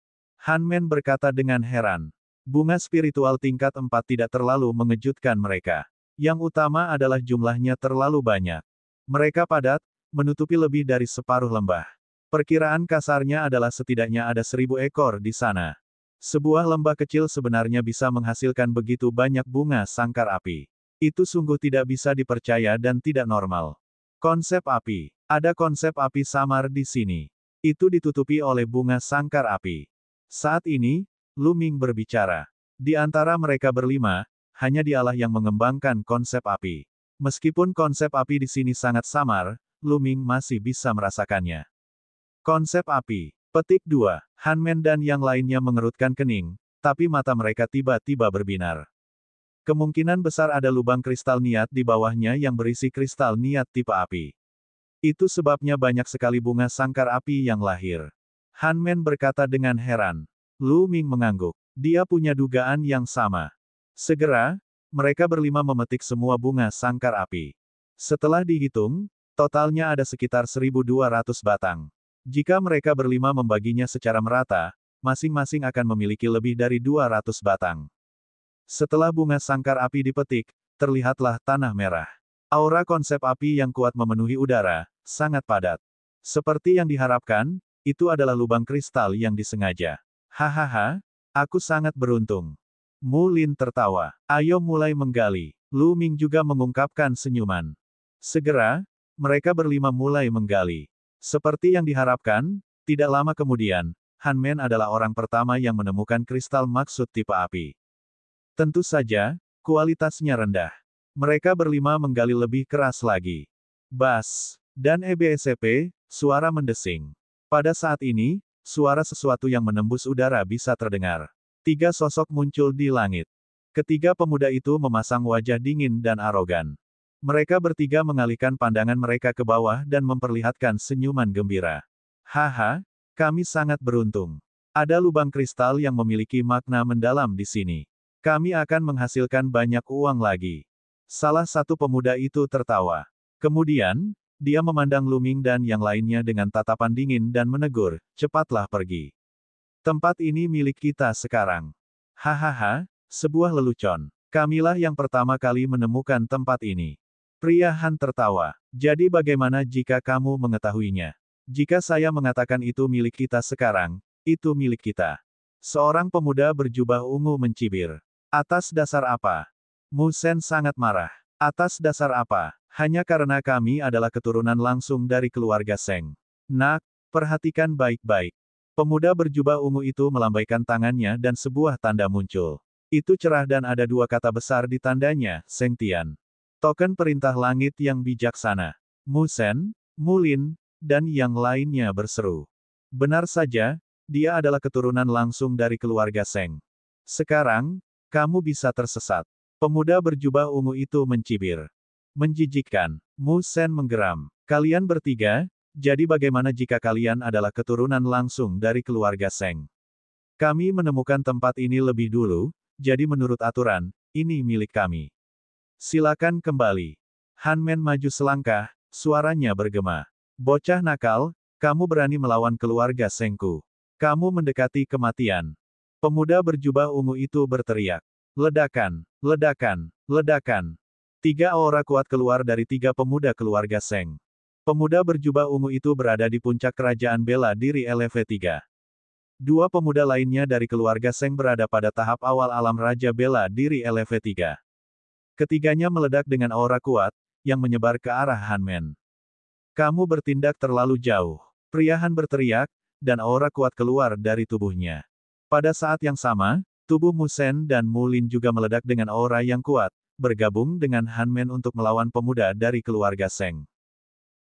Han Men berkata dengan heran. Bunga spiritual tingkat 4 tidak terlalu mengejutkan mereka. Yang utama adalah jumlahnya terlalu banyak. Mereka padat, menutupi lebih dari separuh lembah. Perkiraan kasarnya adalah setidaknya ada 1000 ekor di sana. Sebuah lembah kecil sebenarnya bisa menghasilkan begitu banyak bunga sangkar api. Itu sungguh tidak bisa dipercaya dan tidak normal. Konsep api. Ada konsep api samar di sini. Itu ditutupi oleh bunga sangkar api. Saat ini, Lu Ming berbicara. Di antara mereka berlima, hanya dialah yang mengembangkan konsep api. Meskipun konsep api di sini sangat samar, Lu Ming masih bisa merasakannya. Konsep api. Petik 2. Han Men dan yang lainnya mengerutkan kening, tapi mata mereka tiba-tiba berbinar. Kemungkinan besar ada lubang kristal niat di bawahnya yang berisi kristal niat tipe api. Itu sebabnya banyak sekali bunga sangkar api yang lahir. Han Men berkata dengan heran. Lu Ming mengangguk. Dia punya dugaan yang sama. Segera, mereka berlima memetik semua bunga sangkar api. Setelah dihitung, totalnya ada sekitar 1.200 batang. Jika mereka berlima membaginya secara merata, masing-masing akan memiliki lebih dari 200 batang. Setelah bunga sangkar api dipetik, terlihatlah tanah merah. Aura konsep api yang kuat memenuhi udara, sangat padat. Seperti yang diharapkan, itu adalah lubang kristal yang disengaja. Hahaha, aku sangat beruntung. Mu Lin tertawa. Ayo mulai menggali. Lu Ming juga mengungkapkan senyuman. Segera, mereka berlima mulai menggali. Seperti yang diharapkan, tidak lama kemudian, Han Men adalah orang pertama yang menemukan kristal maksud tipe api. Tentu saja, kualitasnya rendah. Mereka berlima menggali lebih keras lagi. Bas. Dan EBSCP, suara mendesing. Pada saat ini, suara sesuatu yang menembus udara bisa terdengar. 3 sosok muncul di langit. Ketiga pemuda itu memasang wajah dingin dan arogan. Mereka bertiga mengalihkan pandangan mereka ke bawah dan memperlihatkan senyuman gembira. Haha, kami sangat beruntung. Ada lubang kristal yang memiliki makna mendalam di sini. Kami akan menghasilkan banyak uang lagi. Salah satu pemuda itu tertawa. Kemudian, dia memandang Lu Ming dan yang lainnya dengan tatapan dingin dan menegur, cepatlah pergi. Tempat ini milik kita sekarang. Hahaha, sebuah lelucon. Kamilah yang pertama kali menemukan tempat ini. Pria Han tertawa. Jadi bagaimana jika kamu mengetahuinya? Jika saya mengatakan itu milik kita sekarang, itu milik kita. Seorang pemuda berjubah ungu mencibir. Atas dasar apa? Mu Sen sangat marah. Atas dasar apa? Hanya karena kami adalah keturunan langsung dari keluarga Seng. Nak, perhatikan baik-baik. Pemuda berjubah ungu itu melambaikan tangannya dan sebuah tanda muncul. Itu cerah dan ada 2 kata besar di tandanya, Seng Tian. Token perintah langit yang bijaksana. Mu Sen, Mu Lin, dan yang lainnya berseru. Benar saja, dia adalah keturunan langsung dari keluarga Seng. Sekarang, kamu bisa tersesat. Pemuda berjubah ungu itu mencibir. Menjijikkan. Mu Sen menggeram. Kalian bertiga, jadi bagaimana jika kalian adalah keturunan langsung dari keluarga Seng? Kami menemukan tempat ini lebih dulu, jadi menurut aturan, ini milik kami. Silakan kembali. Han Men maju selangkah, suaranya bergema. Bocah nakal, kamu berani melawan keluarga Sengku. Kamu mendekati kematian. Pemuda berjubah ungu itu berteriak. Ledakan, ledakan, ledakan. 3 aura kuat keluar dari 3 pemuda keluarga Seng. Pemuda berjubah ungu itu berada di puncak kerajaan bela diri LV3. 2 pemuda lainnya dari keluarga Seng berada pada tahap awal alam raja bela diri LV3. Ketiganya meledak dengan aura kuat, yang menyebar ke arah Han Men. Kamu bertindak terlalu jauh. Pria Han berteriak, dan aura kuat keluar dari tubuhnya. Pada saat yang sama, tubuh Mu Sen dan Mu Lin juga meledak dengan aura yang kuat, bergabung dengan Han Men untuk melawan pemuda dari keluarga Seng.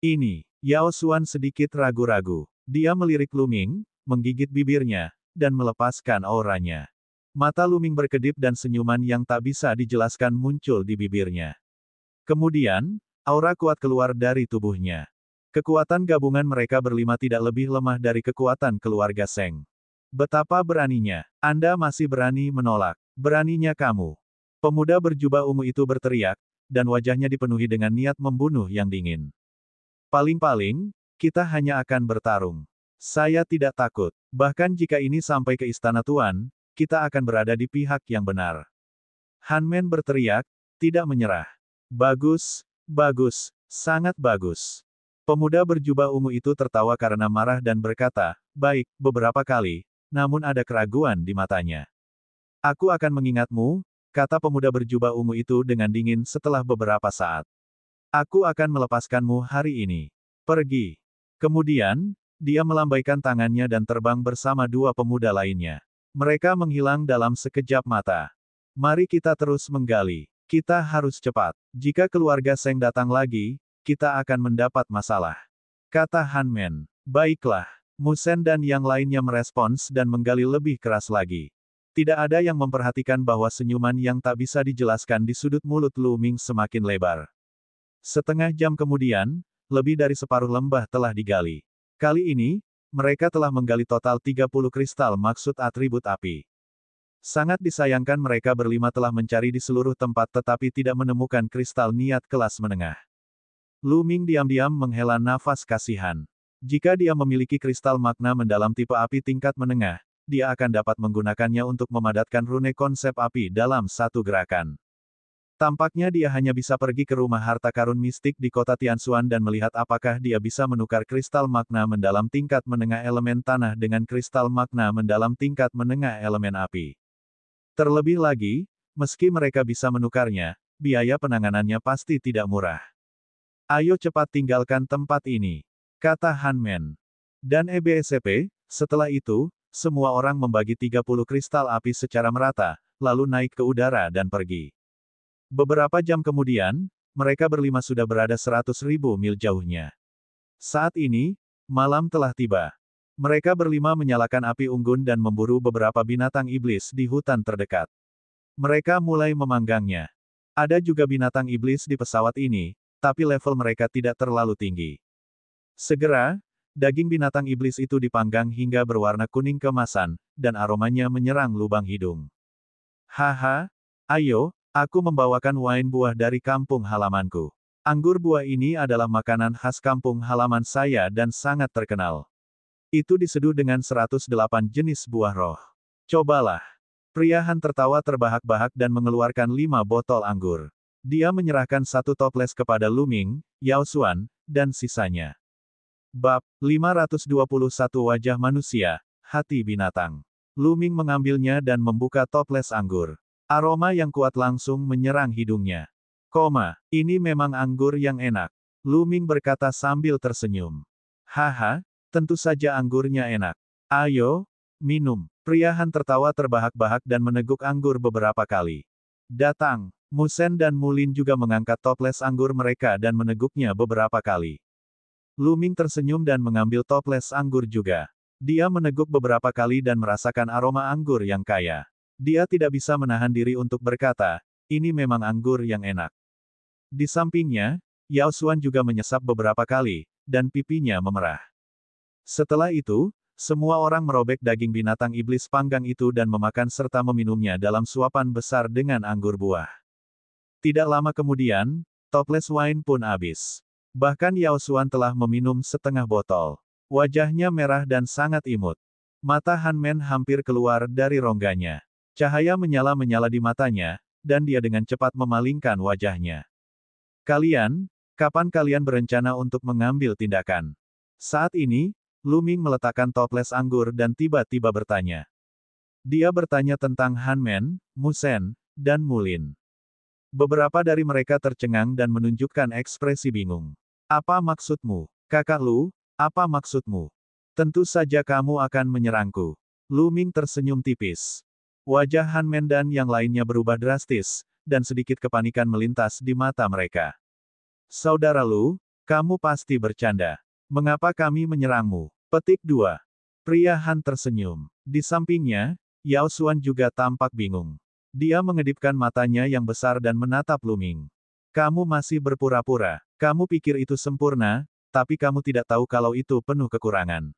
Ini, Yao Xuan sedikit ragu-ragu. Dia melirik Lu Ming, menggigit bibirnya, dan melepaskan auranya. Mata Lu Ming berkedip dan senyuman yang tak bisa dijelaskan muncul di bibirnya. Kemudian, aura kuat keluar dari tubuhnya. Kekuatan gabungan mereka berlima tidak lebih lemah dari kekuatan keluarga Seng. Betapa beraninya. Anda masih berani menolak. Beraninya kamu. Pemuda berjubah ungu itu berteriak, dan wajahnya dipenuhi dengan niat membunuh yang dingin. Paling-paling, kita hanya akan bertarung. Saya tidak takut. Bahkan jika ini sampai ke istana Tuan, kita akan berada di pihak yang benar. Han Men berteriak, tidak menyerah. Bagus, bagus, sangat bagus. Pemuda berjubah ungu itu tertawa karena marah dan berkata, baik, beberapa kali, namun ada keraguan di matanya. Aku akan mengingatmu, kata pemuda berjubah ungu itu dengan dingin setelah beberapa saat. Aku akan melepaskanmu hari ini. Pergi. Kemudian, dia melambaikan tangannya dan terbang bersama 2 pemuda lainnya. Mereka menghilang dalam sekejap mata. Mari kita terus menggali. Kita harus cepat. Jika keluarga Seng datang lagi, kita akan mendapat masalah. Kata Han Men. Baiklah. Mu Sen dan yang lainnya merespons dan menggali lebih keras lagi. Tidak ada yang memperhatikan bahwa senyuman yang tak bisa dijelaskan di sudut mulut Lu Ming semakin lebar. Setengah jam kemudian, lebih dari separuh lembah telah digali. Kali ini, mereka telah menggali total 30 kristal maksud atribut api. Sangat disayangkan mereka berlima telah mencari di seluruh tempat tetapi tidak menemukan kristal niat kelas menengah. Lu Ming diam-diam menghela nafas kasihan. Jika dia memiliki kristal makna mendalam tipe api tingkat menengah, dia akan dapat menggunakannya untuk memadatkan rune konsep api dalam satu gerakan. Tampaknya dia hanya bisa pergi ke rumah harta karun mistik di kota Tianshuan dan melihat apakah dia bisa menukar kristal magna mendalam tingkat menengah elemen tanah dengan kristal magna mendalam tingkat menengah elemen api. Terlebih lagi, meski mereka bisa menukarnya, biaya penanganannya pasti tidak murah. Ayo cepat tinggalkan tempat ini, kata Han Men. Dan EBSCP, setelah itu, semua orang membagi 30 kristal api secara merata, lalu naik ke udara dan pergi. Beberapa jam kemudian, mereka berlima sudah berada 100.000 mil jauhnya. Saat ini, malam telah tiba. Mereka berlima menyalakan api unggun dan memburu beberapa binatang iblis di hutan terdekat. Mereka mulai memanggangnya. Ada juga binatang iblis di pesawat ini, tapi level mereka tidak terlalu tinggi. Segera, daging binatang iblis itu dipanggang hingga berwarna kuning keemasan, dan aromanya menyerang lubang hidung. Haha, ayo, aku membawakan wain buah dari kampung halamanku. Anggur buah ini adalah makanan khas kampung halaman saya dan sangat terkenal. Itu diseduh dengan 108 jenis buah roh. Cobalah. Pria Han tertawa terbahak-bahak dan mengeluarkan 5 botol anggur. Dia menyerahkan satu toples kepada Lu Ming, Yao Xuan, dan sisanya. Bab 521 Wajah Manusia, Hati Binatang. Lu Ming mengambilnya dan membuka toples anggur. Aroma yang kuat langsung menyerang hidungnya. Ini memang anggur yang enak. Lu Ming berkata sambil tersenyum. Haha, tentu saja anggurnya enak. Ayo, minum. Pria Han tertawa terbahak-bahak dan meneguk anggur beberapa kali. Datang, Musen dan Mulin juga mengangkat toples anggur mereka dan meneguknya beberapa kali. Lu Ming tersenyum dan mengambil toples anggur juga. Dia meneguk beberapa kali dan merasakan aroma anggur yang kaya. Dia tidak bisa menahan diri untuk berkata, ini memang anggur yang enak. Di sampingnya, Yao Xuan juga menyesap beberapa kali, dan pipinya memerah. Setelah itu, semua orang merobek daging binatang iblis panggang itu dan memakan serta meminumnya dalam suapan besar dengan anggur buah. Tidak lama kemudian, toples wine pun habis. Bahkan Yao Xuan telah meminum setengah botol. Wajahnya merah dan sangat imut. Mata Han Men hampir keluar dari rongganya. Cahaya menyala-menyala di matanya, dan dia dengan cepat memalingkan wajahnya. Kapan kalian berencana untuk mengambil tindakan? Saat ini, Lu Ming meletakkan toples anggur dan tiba-tiba bertanya. Dia bertanya tentang Han Men, Musen, dan Mulin. Beberapa dari mereka tercengang dan menunjukkan ekspresi bingung. Apa maksudmu, kakak Lu? Apa maksudmu? Tentu saja kamu akan menyerangku. Lu Ming tersenyum tipis. Wajah Han Men dan yang lainnya berubah drastis, dan sedikit kepanikan melintas di mata mereka. Saudara Lu, kamu pasti bercanda. Mengapa kami menyerangmu? Petik 2. Pria Han tersenyum. Di sampingnya, Yao Xuan juga tampak bingung. Dia mengedipkan matanya yang besar dan menatap Lu Ming. Kamu masih berpura-pura. Kamu pikir itu sempurna, tapi kamu tidak tahu kalau itu penuh kekurangan.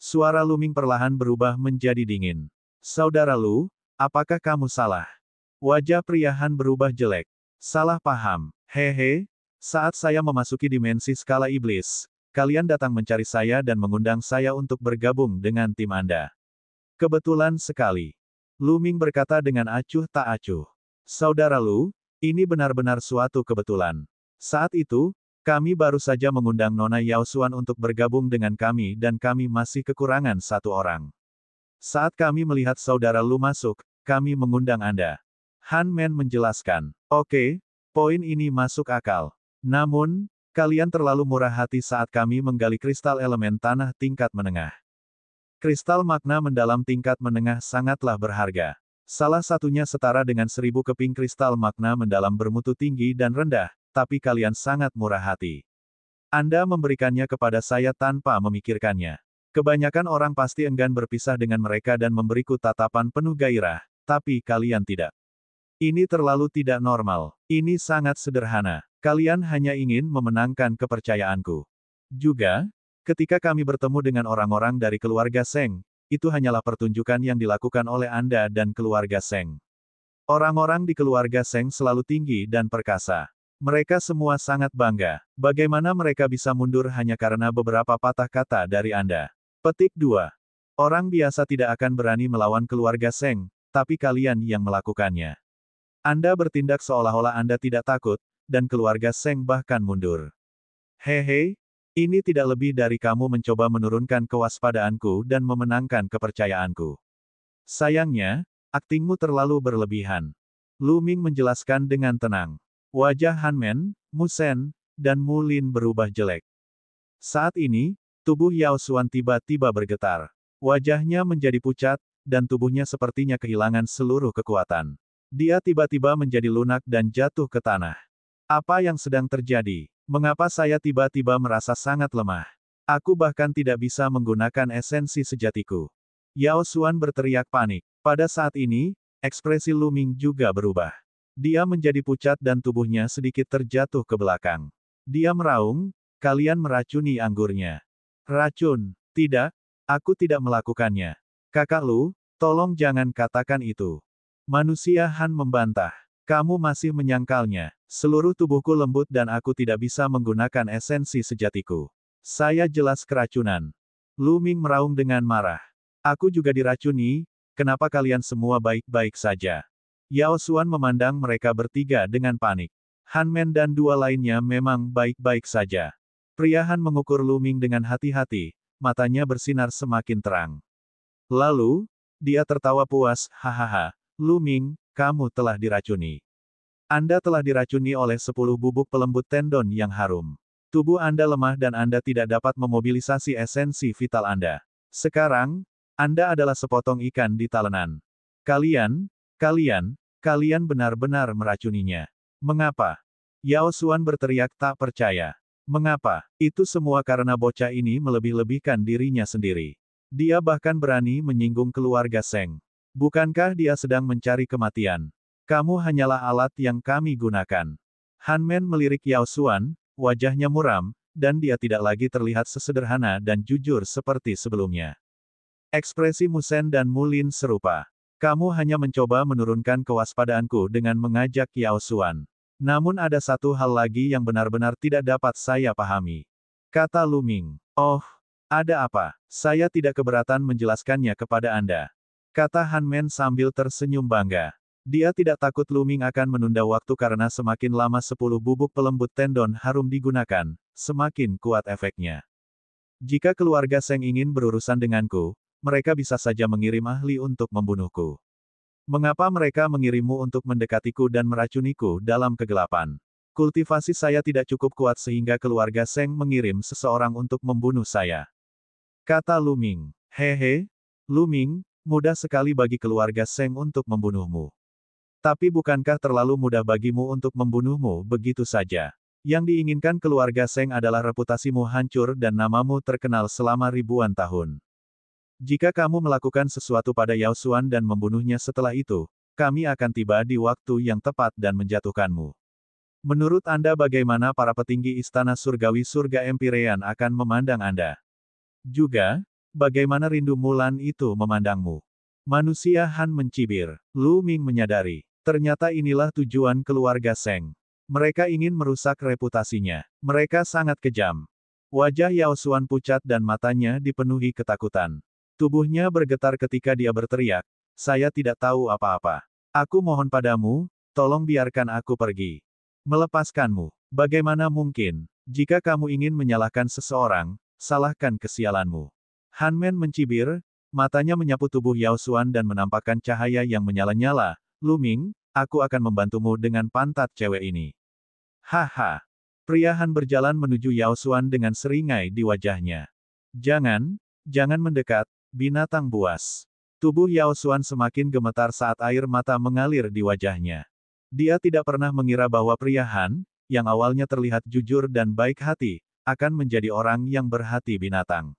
Suara Lu Ming perlahan berubah menjadi dingin. Saudara Lu, apakah kamu salah? Wajah pria Han berubah jelek. Salah paham. Hehe, saat saya memasuki dimensi skala iblis, kalian datang mencari saya dan mengundang saya untuk bergabung dengan tim Anda. Kebetulan sekali. Lu Ming berkata dengan acuh tak acuh. Saudara Lu, ini benar-benar suatu kebetulan. Saat itu, kami baru saja mengundang Nona Yao Xuan untuk bergabung dengan kami dan kami masih kekurangan satu orang. Saat kami melihat saudara Lu masuk, kami mengundang Anda. Han Men menjelaskan. Oke, poin ini masuk akal. Namun, kalian terlalu murah hati saat kami menggali kristal elemen tanah tingkat menengah. Kristal magna mendalam tingkat menengah sangatlah berharga. Salah satunya setara dengan 1000 keping kristal magna mendalam bermutu tinggi dan rendah, tapi kalian sangat murah hati. Anda memberikannya kepada saya tanpa memikirkannya. Kebanyakan orang pasti enggan berpisah dengan mereka dan memberiku tatapan penuh gairah, tapi kalian tidak. Ini terlalu tidak normal. Ini sangat sederhana. Kalian hanya ingin memenangkan kepercayaanku. Juga, ketika kami bertemu dengan orang-orang dari keluarga Seng, itu hanyalah pertunjukan yang dilakukan oleh Anda dan keluarga Seng. Orang-orang di keluarga Seng selalu tinggi dan perkasa. Mereka semua sangat bangga. Bagaimana mereka bisa mundur hanya karena beberapa patah kata dari Anda? Petik 2. Orang biasa tidak akan berani melawan keluarga Seng, tapi kalian yang melakukannya. Anda bertindak seolah-olah Anda tidak takut, dan keluarga Seng bahkan mundur. Hehe, ini tidak lebih dari kamu mencoba menurunkan kewaspadaanku dan memenangkan kepercayaanku. Sayangnya, aktingmu terlalu berlebihan. Lu Ming menjelaskan dengan tenang. Wajah Han Men, Mu Sen, dan Mu Lin berubah jelek. Saat ini, tubuh Yao Xuan tiba-tiba bergetar. Wajahnya menjadi pucat, dan tubuhnya sepertinya kehilangan seluruh kekuatan. Dia tiba-tiba menjadi lunak dan jatuh ke tanah. Apa yang sedang terjadi? Mengapa saya tiba-tiba merasa sangat lemah? Aku bahkan tidak bisa menggunakan esensi sejatiku. Yao Xuan berteriak panik. Pada saat ini, ekspresi Lu Ming juga berubah. Dia menjadi pucat dan tubuhnya sedikit terjatuh ke belakang. Dia meraung, "Kalian meracuni anggurnya." Racun? Tidak, aku tidak melakukannya. Kakak Lu, tolong jangan katakan itu. Manusia Han membantah. Kamu masih menyangkalnya. Seluruh tubuhku lembut dan aku tidak bisa menggunakan esensi sejatiku. Saya jelas keracunan. Lu Ming meraung dengan marah. Aku juga diracuni, kenapa kalian semua baik-baik saja? Yao Xuan memandang mereka bertiga dengan panik. Han Men dan dua lainnya memang baik-baik saja. Pria Han mengukur Lu Ming dengan hati-hati, matanya bersinar semakin terang. Lalu, dia tertawa puas, hahaha, Lu Ming, kamu telah diracuni. Anda telah diracuni oleh 10 bubuk pelembut tendon yang harum. Tubuh Anda lemah dan Anda tidak dapat memobilisasi esensi vital Anda. Sekarang, Anda adalah sepotong ikan di talenan. Kalian benar-benar meracuninya. Mengapa? Yao Xuan berteriak tak percaya. Mengapa? Itu semua karena bocah ini melebih-lebihkan dirinya sendiri. Dia bahkan berani menyinggung keluarga Seng. Bukankah dia sedang mencari kematian? Kamu hanyalah alat yang kami gunakan. Han Men melirik Yao Xuan, wajahnya muram, dan dia tidak lagi terlihat sesederhana dan jujur seperti sebelumnya. Ekspresi Mu Sen dan Mu Lin serupa. Kamu hanya mencoba menurunkan kewaspadaanku dengan mengajak Yao Xuan. Namun ada satu hal lagi yang benar-benar tidak dapat saya pahami. Kata Lu Ming. Oh, ada apa? Saya tidak keberatan menjelaskannya kepada Anda. Kata Han Men sambil tersenyum bangga. Dia tidak takut Lu Ming akan menunda waktu karena semakin lama 10 bubuk pelembut tendon harum digunakan, semakin kuat efeknya. Jika keluarga Seng ingin berurusan denganku, mereka bisa saja mengirim ahli untuk membunuhku. Mengapa mereka mengirimmu untuk mendekatiku dan meracuniku dalam kegelapan? Kultivasi saya tidak cukup kuat sehingga keluarga Seng mengirim seseorang untuk membunuh saya. Kata Lu Ming. Hehe, Lu Ming, mudah sekali bagi keluarga Seng untuk membunuhmu. Tapi bukankah terlalu mudah bagimu untuk membunuhmu begitu saja? Yang diinginkan keluarga Seng adalah reputasimu hancur dan namamu terkenal selama ribuan tahun. Jika kamu melakukan sesuatu pada Yao Xuan dan membunuhnya setelah itu, kami akan tiba di waktu yang tepat dan menjatuhkanmu. Menurut Anda bagaimana para petinggi istana surgawi surga Empyrean akan memandang Anda? Juga, bagaimana rindu Mulan itu memandangmu? Manusia Han mencibir. Lu Ming menyadari. Ternyata inilah tujuan keluarga Seng. Mereka ingin merusak reputasinya. Mereka sangat kejam. Wajah Yao Xuan pucat dan matanya dipenuhi ketakutan. Tubuhnya bergetar ketika dia berteriak, saya tidak tahu apa-apa. Aku mohon padamu, tolong biarkan aku pergi. Melepaskanmu. Bagaimana mungkin? Jika kamu ingin menyalahkan seseorang, salahkan kesialanmu. Han Men mencibir, matanya menyapu tubuh Yao Xuan dan menampakkan cahaya yang menyala-nyala. Lu Ming, aku akan membantumu dengan pantat cewek ini. Haha. Pria Han berjalan menuju Yao Xuan dengan seringai di wajahnya. Jangan mendekat, binatang buas. Tubuh Yao Xuan semakin gemetar saat air mata mengalir di wajahnya. Dia tidak pernah mengira bahwa pria Han, yang awalnya terlihat jujur dan baik hati, akan menjadi orang yang berhati binatang.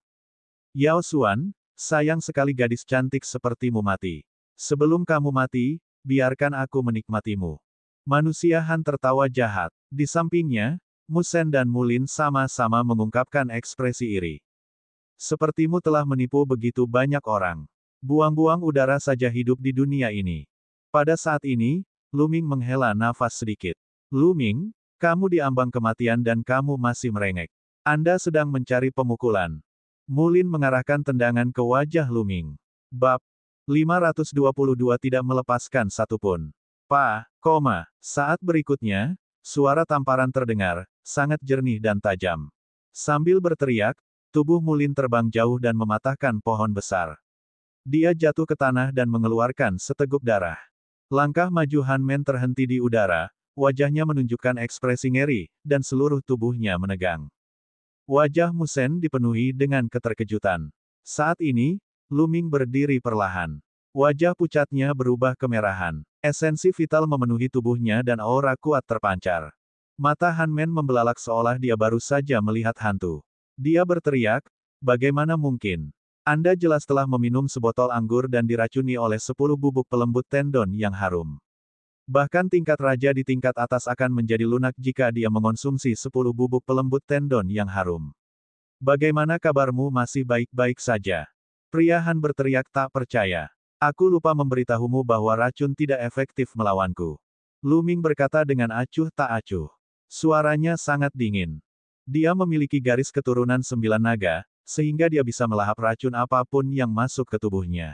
Yao Xuan, sayang sekali gadis cantik sepertimu mati. Sebelum kamu mati, biarkan aku menikmatimu. Manusia Han tertawa jahat. Di sampingnya, Mu Sen dan Mu Lin sama-sama mengungkapkan ekspresi iri. Sepertimu telah menipu begitu banyak orang. Buang-buang udara saja hidup di dunia ini. Pada saat ini, Lu Ming menghela nafas sedikit. Lu Ming, kamu diambang kematian dan kamu masih merengek. Anda sedang mencari pemukulan. Mu Lin mengarahkan tendangan ke wajah Lu Ming. Bab 522 tidak melepaskan satupun. Saat berikutnya, suara tamparan terdengar, sangat jernih dan tajam. Sambil berteriak, tubuh Mulin terbang jauh dan mematahkan pohon besar. Dia jatuh ke tanah dan mengeluarkan seteguk darah. Langkah maju Han Men terhenti di udara, wajahnya menunjukkan ekspresi ngeri, dan seluruh tubuhnya menegang. Wajah Musen dipenuhi dengan keterkejutan. Saat ini, Lu Ming berdiri perlahan. Wajah pucatnya berubah kemerahan. Esensi vital memenuhi tubuhnya dan aura kuat terpancar. Mata Han Men membelalak seolah dia baru saja melihat hantu. Dia berteriak, "Bagaimana mungkin? Anda jelas telah meminum sebotol anggur dan diracuni oleh 10 bubuk pelembut tendon yang harum. Bahkan tingkat raja di tingkat atas akan menjadi lunak jika dia mengonsumsi 10 bubuk pelembut tendon yang harum. Bagaimana kabarmu masih baik-baik saja?" Pria Han berteriak tak percaya. "Aku lupa memberitahumu bahwa racun tidak efektif melawanku." Lu Ming berkata dengan acuh tak acuh. Suaranya sangat dingin. Dia memiliki garis keturunan 9 naga, sehingga dia bisa melahap racun apapun yang masuk ke tubuhnya.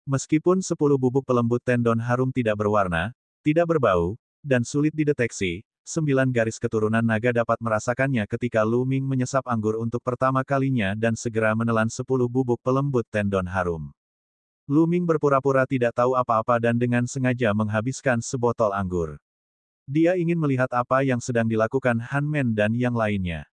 Meskipun 10 bubuk pelembut tendon harum tidak berwarna, tidak berbau, dan sulit dideteksi, 9 garis keturunan naga dapat merasakannya ketika Lu Ming menyesap anggur untuk pertama kalinya dan segera menelan 10 bubuk pelembut tendon harum. Lu Ming berpura-pura tidak tahu apa-apa dan dengan sengaja menghabiskan sebotol anggur. Dia ingin melihat apa yang sedang dilakukan Han Men dan yang lainnya.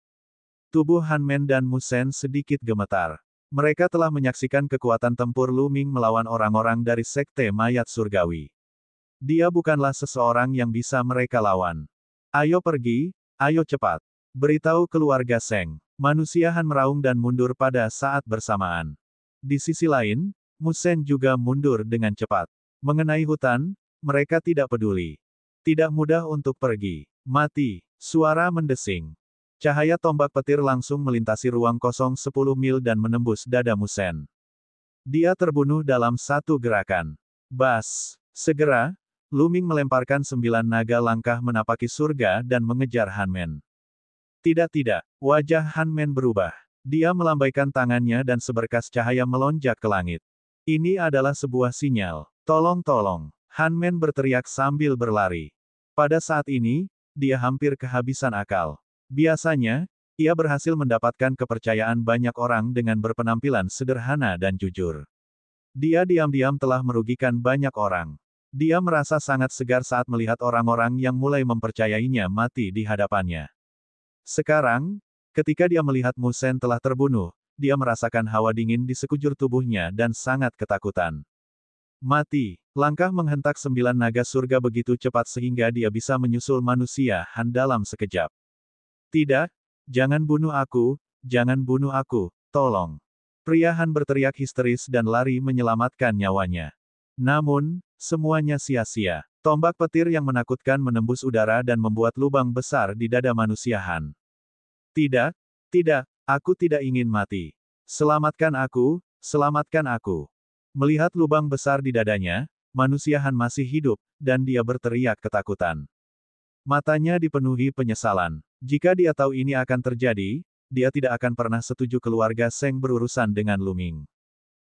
Tubuh Han Men dan Musen sedikit gemetar. Mereka telah menyaksikan kekuatan tempur Lu Ming melawan orang-orang dari Sekte Mayat Surgawi. Dia bukanlah seseorang yang bisa mereka lawan. "Ayo pergi, ayo cepat. Beritahu keluarga Seng." Manusia Han meraung dan mundur pada saat bersamaan. Di sisi lain, Musen juga mundur dengan cepat. Mengenai hutan, mereka tidak peduli. Tidak mudah untuk pergi. Mati. Suara mendesing. Cahaya tombak petir langsung melintasi ruang kosong 10 mil dan menembus dada Musen. Dia terbunuh dalam satu gerakan. Bas. Segera, Lu Ming melemparkan 9 naga langkah menapaki surga dan mengejar Han Men. Tidak, wajah Han Men berubah. Dia melambaikan tangannya dan seberkas cahaya melonjak ke langit. Ini adalah sebuah sinyal. "Tolong. Han Men berteriak sambil berlari. Pada saat ini, dia hampir kehabisan akal. Biasanya, ia berhasil mendapatkan kepercayaan banyak orang dengan berpenampilan sederhana dan jujur. Dia diam-diam telah merugikan banyak orang. Dia merasa sangat segar saat melihat orang-orang yang mulai mempercayainya mati di hadapannya. Sekarang, ketika dia melihat Musen telah terbunuh, dia merasakan hawa dingin di sekujur tubuhnya dan sangat ketakutan. Mati. Langkah menghentak 9 naga surga begitu cepat sehingga dia bisa menyusul manusia Han dalam sekejap. "Tidak, jangan bunuh aku, tolong." Pria Han berteriak histeris dan lari menyelamatkan nyawanya. Namun, semuanya sia-sia. Tombak petir yang menakutkan menembus udara dan membuat lubang besar di dada manusia Han. Tidak, aku tidak ingin mati. Selamatkan aku. Melihat lubang besar di dadanya, manusia Han masih hidup, dan dia berteriak ketakutan. Matanya dipenuhi penyesalan. Jika dia tahu ini akan terjadi, dia tidak akan pernah setuju keluarga Seng berurusan dengan Lu Ming.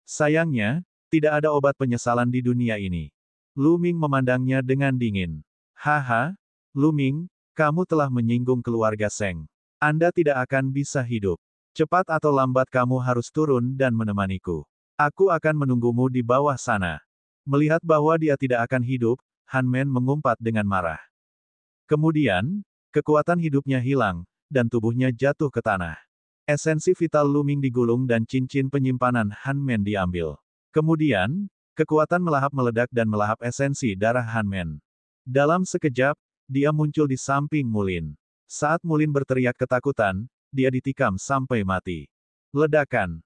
Sayangnya, tidak ada obat penyesalan di dunia ini. Lu Ming memandangnya dengan dingin. "Haha, Lu Ming, kamu telah menyinggung keluarga Seng. Anda tidak akan bisa hidup. Cepat atau lambat kamu harus turun dan menemaniku. Aku akan menunggumu di bawah sana." Melihat bahwa dia tidak akan hidup, Han Men mengumpat dengan marah. Kemudian, kekuatan hidupnya hilang, dan tubuhnya jatuh ke tanah. Esensi vital Lu Ming digulung dan cincin penyimpanan Han Men diambil. Kemudian, kekuatan melahap meledak dan melahap esensi darah Han Men. Dalam sekejap, dia muncul di samping Mulin. Saat Mulin berteriak ketakutan, dia ditikam sampai mati. Ledakan.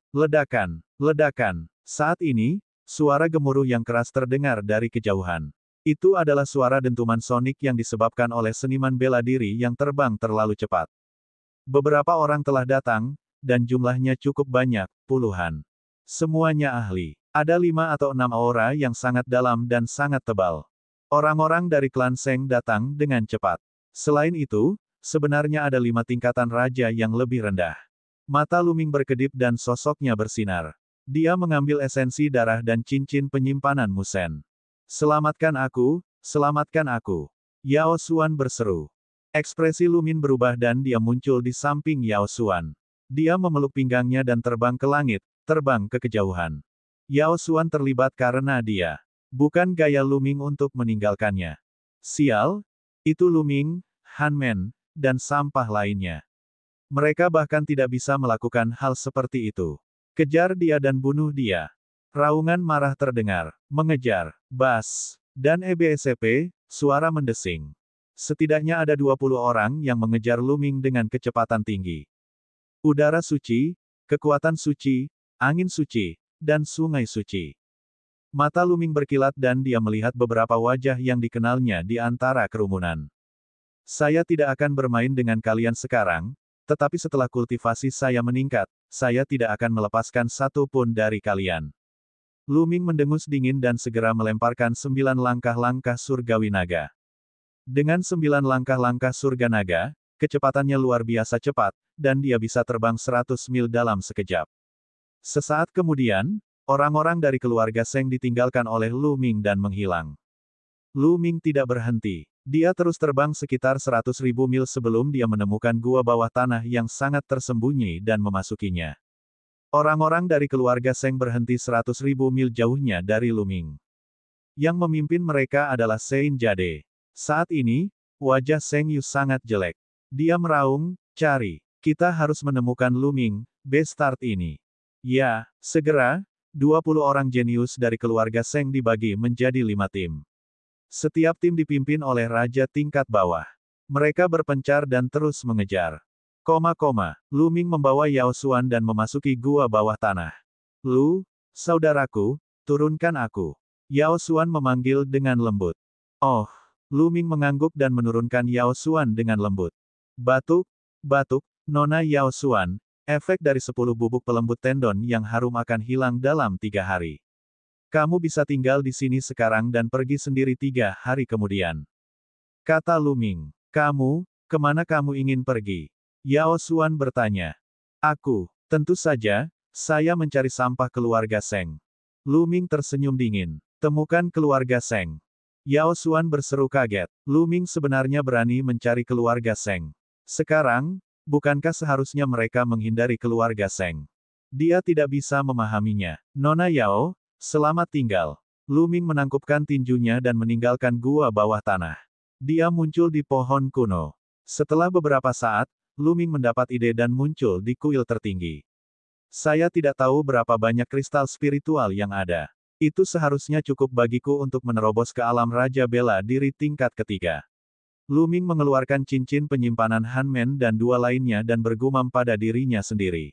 Saat ini, suara gemuruh yang keras terdengar dari kejauhan. Itu adalah suara dentuman sonik yang disebabkan oleh seniman bela diri yang terbang terlalu cepat. Beberapa orang telah datang, dan jumlahnya cukup banyak, puluhan. Semuanya ahli. Ada 5 atau 6 aura yang sangat dalam dan sangat tebal. Orang-orang dari klan Seng datang dengan cepat. Selain itu, sebenarnya ada 5 tingkatan raja yang lebih rendah. Mata Lu Ming berkedip dan sosoknya bersinar. Dia mengambil esensi darah dan cincin penyimpanan Musen. "Selamatkan aku, selamatkan aku. Yao Xuan berseru. Ekspresi Lu Min berubah dan dia muncul di samping Yao Xuan. Dia memeluk pinggangnya dan terbang ke langit, terbang ke kejauhan. Yao Xuan terlibat karena dia. Bukan gaya Lu Ming untuk meninggalkannya. Sial, itu Lu Ming, Han Men, dan sampah lainnya. Mereka bahkan tidak bisa melakukan hal seperti itu. Kejar dia dan bunuh dia. Raungan marah terdengar. Mengejar. Bas. Dan EBSP, suara mendesing. Setidaknya ada 20 orang yang mengejar Lu Ming dengan kecepatan tinggi. Udara suci, kekuatan suci, angin suci, dan sungai suci. Mata Lu Ming berkilat dan dia melihat beberapa wajah yang dikenalnya di antara kerumunan. Saya tidak akan bermain dengan kalian sekarang, tetapi setelah kultivasi saya meningkat, saya tidak akan melepaskan satu pun dari kalian. Lu Ming mendengus dingin dan segera melemparkan 9 langkah-langkah surgawi naga. Dengan 9 langkah-langkah surga naga, kecepatannya luar biasa cepat, dan dia bisa terbang 100 mil dalam sekejap. Sesaat kemudian, orang-orang dari keluarga Seng ditinggalkan oleh Lu Ming dan menghilang. Lu Ming tidak berhenti. Dia terus terbang sekitar 100.000 mil sebelum dia menemukan gua bawah tanah yang sangat tersembunyi dan memasukinya. Orang-orang dari keluarga Seng berhenti 100.000 mil jauhnya dari Lu Ming. Yang memimpin mereka adalah Sein Jade. Saat ini, wajah Seng Yu sangat jelek. Dia meraung, cari. Kita harus menemukan Lu Ming, Bestart ini. Ya, segera, 20 orang jenius dari keluarga Seng dibagi menjadi 5 tim. Setiap tim dipimpin oleh raja tingkat bawah. Mereka berpencar dan terus mengejar. Lu Ming membawa Yao Xuan dan memasuki gua bawah tanah. Lu, saudaraku, turunkan aku. Yao Xuan memanggil dengan lembut. Oh, Lu Ming mengangguk dan menurunkan Yao Xuan dengan lembut. Batuk, batuk, Nona Yao Xuan, efek dari 10 bubuk pelembut tendon yang harum akan hilang dalam 3 hari. Kamu bisa tinggal di sini sekarang dan pergi sendiri 3 hari kemudian. Kata Lu Ming. Kamu, kemana kamu ingin pergi? Yao Xuan bertanya. Aku, tentu saja, saya mencari sampah keluarga Seng. Lu Ming tersenyum dingin. Temukan keluarga Seng. Yao Xuan berseru kaget. Lu Ming sebenarnya berani mencari keluarga Seng. Sekarang, bukankah seharusnya mereka menghindari keluarga Seng? Dia tidak bisa memahaminya. Nona Yao, selamat tinggal. Lu Ming menangkupkan tinjunya dan meninggalkan gua bawah tanah. Dia muncul di pohon kuno. Setelah beberapa saat, Lu Ming mendapat ide dan muncul di kuil tertinggi. Saya tidak tahu berapa banyak kristal spiritual yang ada. Itu seharusnya cukup bagiku untuk menerobos ke alam Raja Bela Diri tingkat ketiga. Lu Ming mengeluarkan cincin penyimpanan Han Men dan 2 lainnya dan bergumam pada dirinya sendiri.